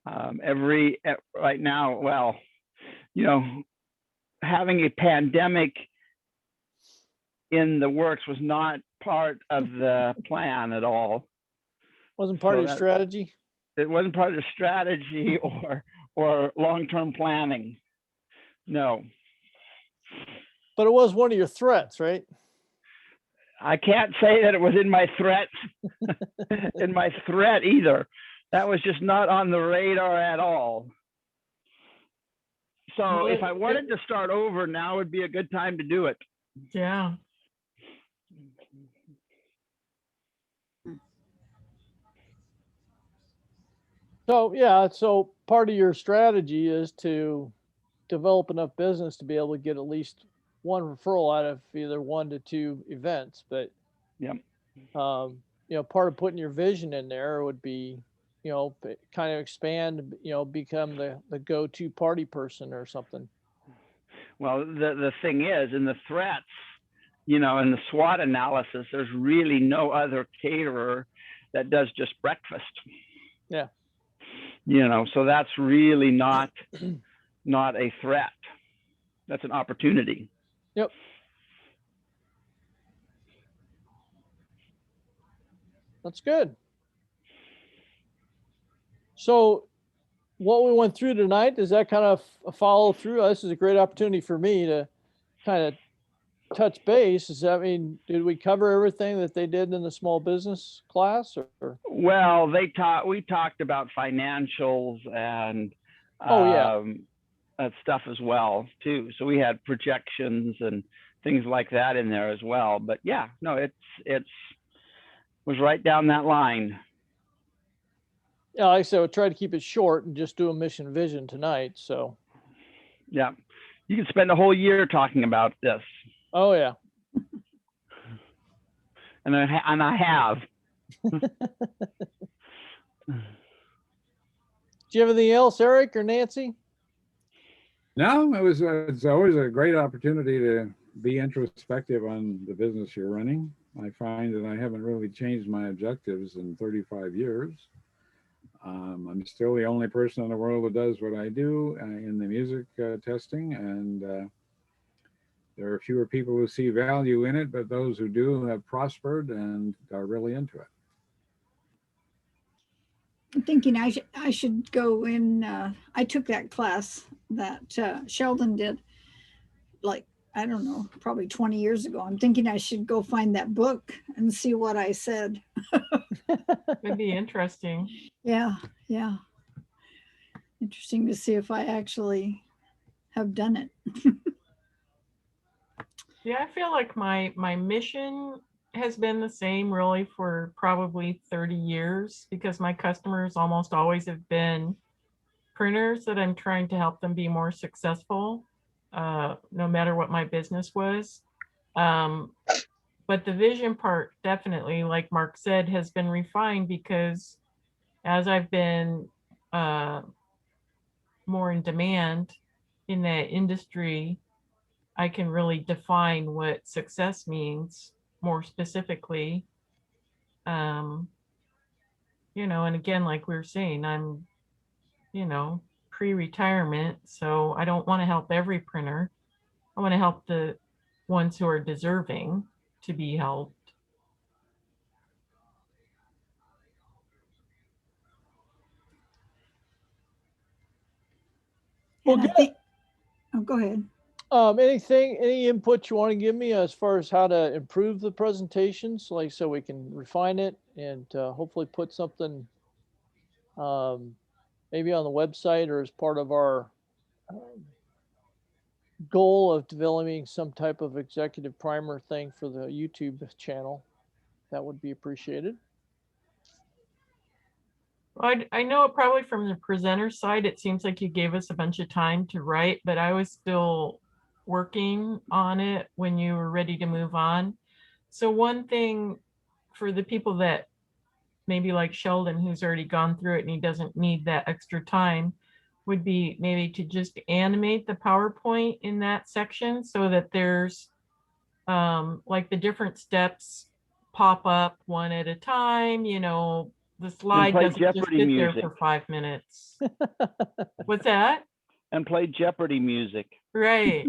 right now, well, having a pandemic in the works was not part of the plan at all. Wasn't part of your strategy. It wasn't part of the strategy or long-term planning. No. But it was one of your threats, right? I can't say that it was in my threat either. That was just not on the radar at all. So if I wanted to start over, now would be a good time to do it. Yeah. So yeah, so part of your strategy is to develop enough business to be able to get at least 1 referral out of either 1 to 2 events. But yeah, part of putting your vision in there would be, kind of expand, become the go-to party person or something. Well, the thing is, in the threats, in the SWOT analysis, there's really no other caterer that does just breakfast. Yeah. So that's really not a threat. That's an opportunity. Yep. That's good. So what we went through tonight, is that kind of a follow through? This is a great opportunity for me to kind of touch base. Does that mean, did we cover everything that they did in the small business class? Or? Well, we talked about financials and stuff as well too. So we had projections and things like that in there as well. But yeah, no, it's was right down that line. Yeah, like I said, I tried to keep it short and just do a mission vision tonight. So yeah, you can spend a whole year talking about this. Oh yeah. And I have. Do you have anything else, Eric or Nancy? No, it's always a great opportunity to be introspective on the business you're running. I find that I haven't really changed my objectives in 35 years. I'm still the only person in the world that does what I do in the music testing, and there are fewer people who see value in it, but those who do have prospered and are really into it. I'm thinking I should go in. I took that class that Sheldon did like I don't know, probably 20 years ago. I'm thinking I should go find that book and see what I said. It'd be interesting. Yeah, yeah. Interesting to see if I actually have done it. Yeah, I feel like my mission has been the same really for probably 30 years because my customers almost always have been printers that I'm trying to help them be more successful, no matter what my business was. But the vision part definitely, like Mark said, has been refined because as I've been more in demand in that industry, I can really define what success means more specifically. And again, like we were saying, I'm, pre-retirement, so I don't want to help every printer. I want to help the ones who are deserving to be helped. Well, And I good. think, oh, go ahead. Any input you want to give me as far as how to improve the presentations, like so we can refine it and hopefully put something maybe on the website or as part of our goal of developing some type of executive primer thing for the YouTube channel. That would be appreciated. I know probably from the presenter side, it seems like you gave us a bunch of time to write, but I was still working on it when you were ready to move on. So one thing for the people that maybe like Sheldon, who's already gone through it and he doesn't need that extra time, would be maybe to just animate the PowerPoint in that section so that there's like the different steps pop up one at a time, the slide play doesn't just Jeopardy sit music. there for 5 minutes. What's that? And play Jeopardy music. Right.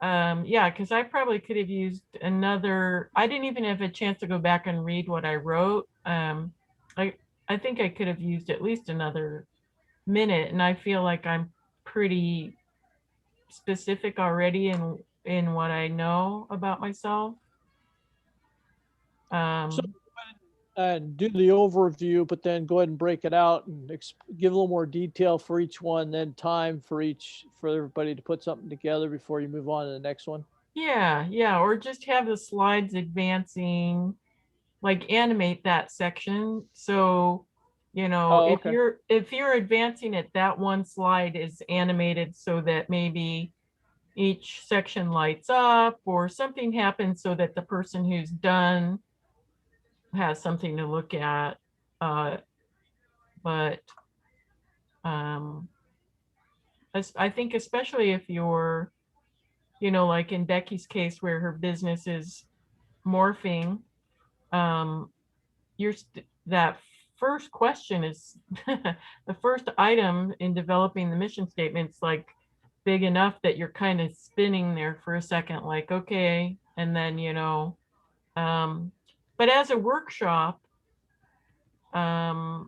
Yeah, because I probably could have used I didn't even have a chance to go back and read what I wrote. I think I could have used at least another minute, and I feel like I'm pretty specific already in what I know about myself. And do the overview, but then go ahead and break it out and give a little more detail for each one, then time for everybody to put something together before you move on to the next one. Yeah, or just have the slides advancing, like animate that section. So, okay. if you're advancing it, that one slide is animated so that maybe each section lights up or something happens so that the person who's done has something to look at. But I think especially if you're, like in Becky's case where her business is morphing, that first question is the first item in developing the mission statements, like big enough that you're kind of spinning there for a second, like, okay, and then, but as a workshop, I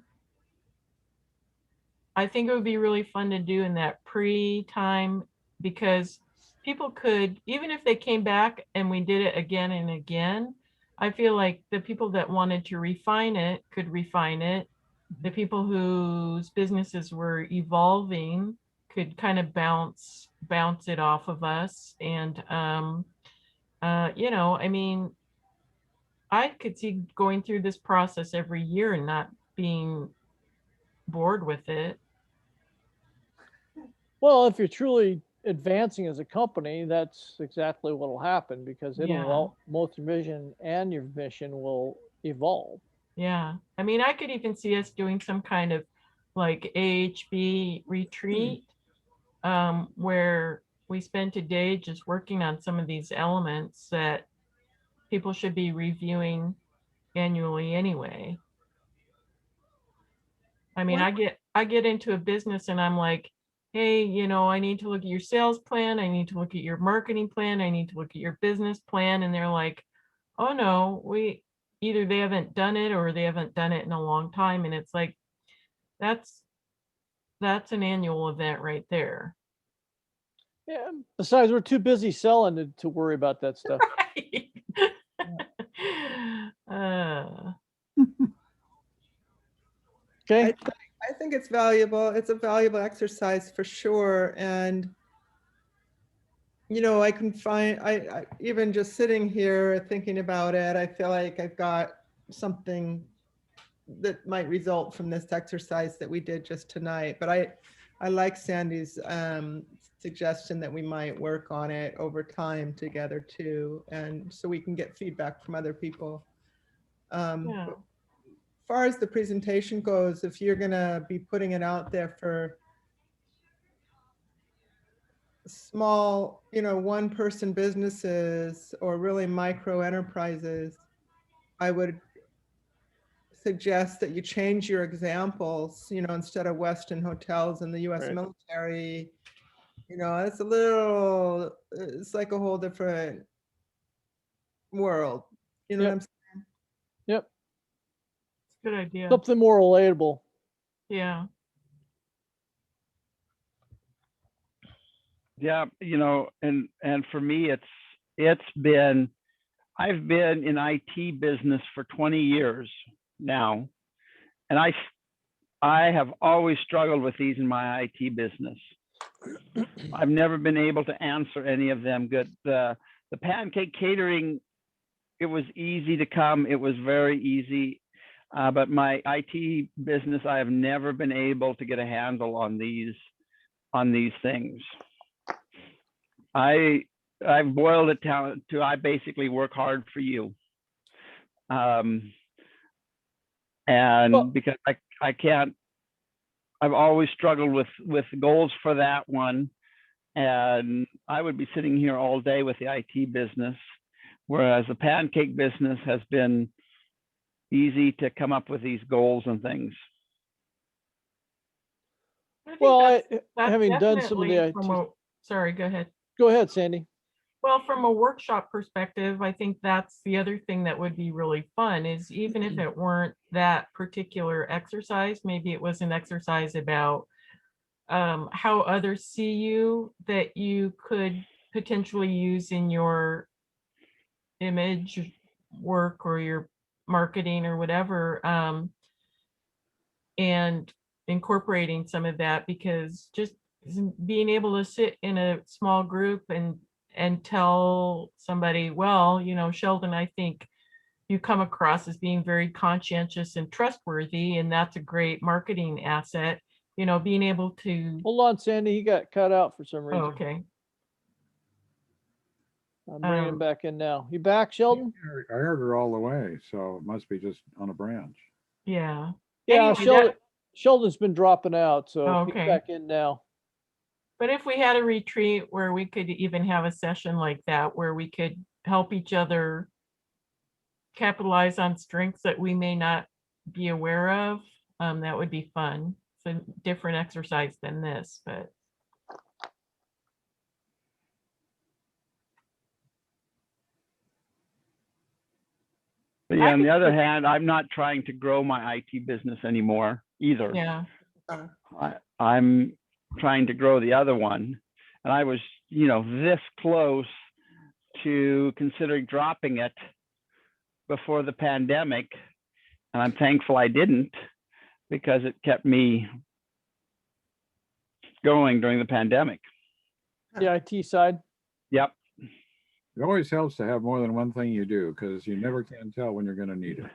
think it would be really fun to do in that pre-time because people could, even if they came back and we did it again and again, I feel like the people that wanted to refine it could refine it. The people whose businesses were evolving could kind of bounce it off of us. And, I mean, I could see going through this process every year and not being bored with it. Well, if you're truly advancing as a company, that's exactly what will happen because both your vision and your mission will evolve. Yeah. I mean, I could even see us doing some kind of like AHB retreat where we spent a day just working on some of these elements that people should be reviewing annually anyway. I mean, I get into a business and I'm like, hey, I need to look at your sales plan. I need to look at your marketing plan. I need to look at your business plan. And they're like, oh no, either they haven't done it or they haven't done it in a long time. And it's like, that's an annual event right there. Yeah. Besides, we're too busy selling to worry about that stuff. Uh, Okay. I think it's valuable. It's a valuable exercise for sure. And, you know, I can find, I even just sitting here thinking about it, I feel like I've got something that might result from this exercise that we did just tonight. But I like Sandy's suggestion that we might work on it over time together too. And so we can get feedback from other people. yeah. As far as the presentation goes, if you're gonna be putting it out there for small, you know, one-person businesses or really micro enterprises, I would suggest that you change your examples, you know, instead of Westin hotels and the US Right. military, you know, it's a little, it's like a whole different world. You know what I'm saying? Yep. Good idea. Something more relatable. Yeah. Yeah, you know, and for me, it's been, I've been in IT business for 20 years now, and I have always struggled with these in my IT business. I've never been able to answer any of them good. The pancake catering, it was easy to come. It was very easy. But my IT business, I have never been able to get a handle on these things. I've boiled it down to, I basically work hard for you. And Well- because I can't, I've always struggled with goals for that one. And I would be sitting here all day with the IT business, whereas the pancake business has been easy to come up with these goals and things. I think Well, that's having done some of the definitely from IT, a, sorry, go ahead. go ahead, Sandy. Well, from a workshop perspective, I think that's the other thing that would be really fun is even if it weren't that particular exercise, maybe it was an exercise about how others see you that you could potentially use in your image work or your marketing or whatever, and incorporating some of that, because just being able to sit in a small group and tell somebody, well, you know, Sheldon, I think you come across as being very conscientious and trustworthy, and that's a great marketing asset, you know, being able to, Hold on, Sandy. He got cut out for some oh, reason. okay. I'm bringing him Um, back in now. You back, Sheldon? I heard her all the way, so it must be just on a branch. Yeah. Yeah, Anyway, Sheldon's been dropping out, so Oh, he's okay. back in now. But if we had a retreat where we could even have a session like that, where we could help each other capitalize on strengths that we may not be aware of, that would be fun. It's a different exercise than this, but But yeah, on the other hand, I'm not trying to grow my IT business anymore either. yeah, I'm trying to grow the other one. And I was, you know, this close to considering dropping it before the pandemic. And I'm thankful I didn't, because it kept me going during the pandemic. The IT side. Yep. It always helps to have more than one thing you do, because you never can tell when you're going to need it.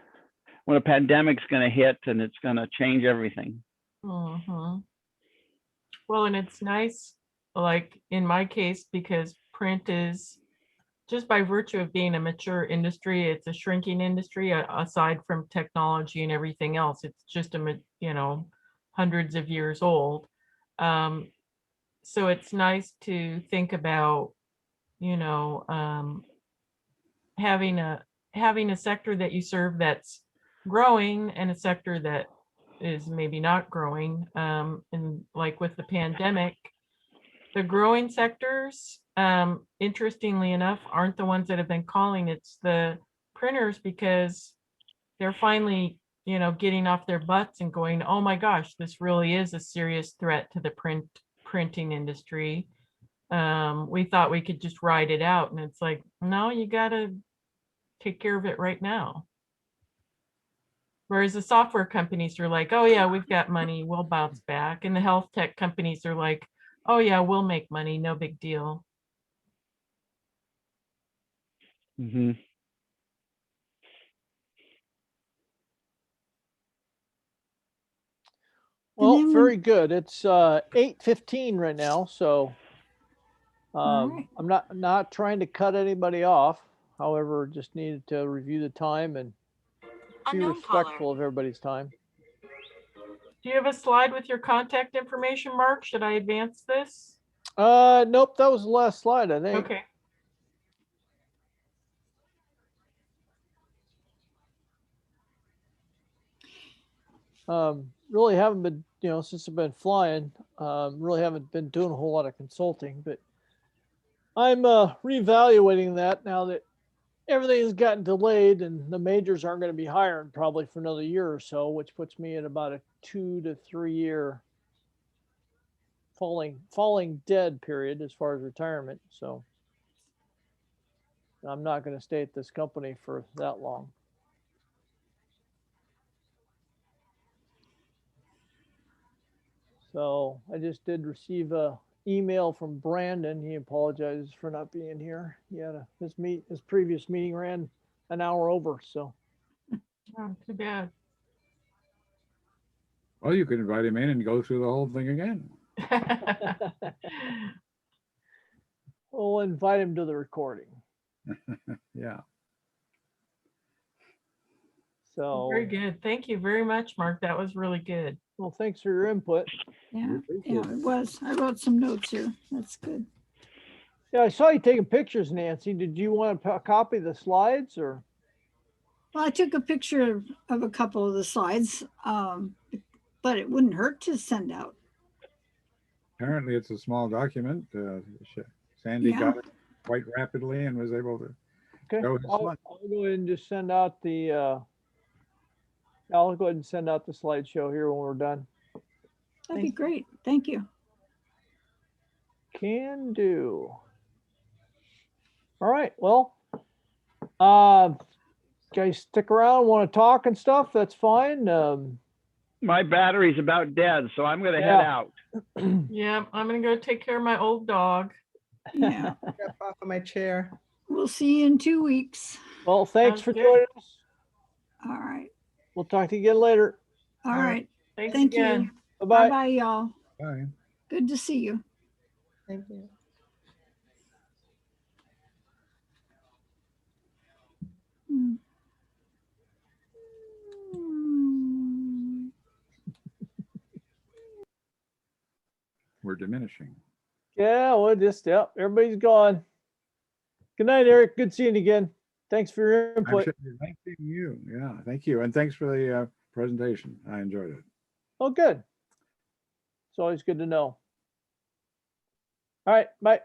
When a pandemic's going to hit and it's going to change everything. mhm. Well, and it's nice, like in my case, because print is, just by virtue of being a mature industry, it's a shrinking industry, aside from technology and everything else. It's just you know, hundreds of years old. So it's nice to think about, you know, having a sector that you serve that's growing and a sector that is maybe not growing. And like with the pandemic, the growing sectors, interestingly enough, aren't the ones that have been calling. It's the printers, because they're finally, you know, getting off their butts and going, oh my gosh, this really is a serious threat to the printing industry. we thought we could just ride it out, and it's like, no, you gotta take care of it right now. Whereas the software companies are like, oh yeah, we've got money, we'll bounce back. And the health tech companies are like, oh yeah, we'll make money, no big deal. Mm-hmm. And Well, then when- very good. It's 8:15 right now, so All right. I'm not trying to cut anybody off. However, just needed to review the time and be respectful of everybody's time. Do you have a slide with your contact information, Mark? Should I advance this? Nope, that was the last slide, I think. Okay. Really haven't been, since I've been flying, really haven't been doing a whole lot of consulting, but I'm reevaluating that now that everything has gotten delayed and the majors aren't going to be hiring probably for another year or so, which puts me at about a 2 to 3 year falling dead period as far as retirement. So I'm not going to stay at this company for that long. So I just did receive a email from Brandon. He apologizes for not being here. He had his previous meeting ran an hour over. So Oh, too bad. Well, you could invite him in and go through the whole thing again. we'll invite him to the recording. Yeah. So Very good. Thank you very much, Mark. That was really good. well, thanks for your input. Yeah, yeah, it was. I wrote some notes here. That's good. Yeah, I saw you taking pictures, Nancy. Did you want to copy the slides or? Well, I took a picture of a couple of the slides, but it wouldn't hurt to send out. Apparently it's a small document. Sandy Yeah. got it quite rapidly and was able to Okay, go his I'll slide. go ahead and just send out the. I'll go ahead and send out the slideshow here when we're done. That'd be great. Thank you. Can do. All right. Well, guys, stick around. Want to talk and stuff? That's fine. My battery's about dead, so I'm gonna head Yeah. out. Yeah, I'm gonna go take care of my old dog. Yeah. Step off of my chair. We'll see you in 2 weeks. Well, thanks Sounds for good. joining us. All right. We'll talk to you again later. All All right. right. Thanks Thank again. you. Bye-bye. Bye-bye, y'all. Bye. Good to see you. Thank you. Mm. We're diminishing. Yeah, well, yep, everybody's gone. Good night, Eric. Good seeing you again. Thanks for your I'm input. sure, thank you. Yeah, thank you. And thanks for the presentation. I enjoyed it. Oh, good. It's always good to know. All right, bye.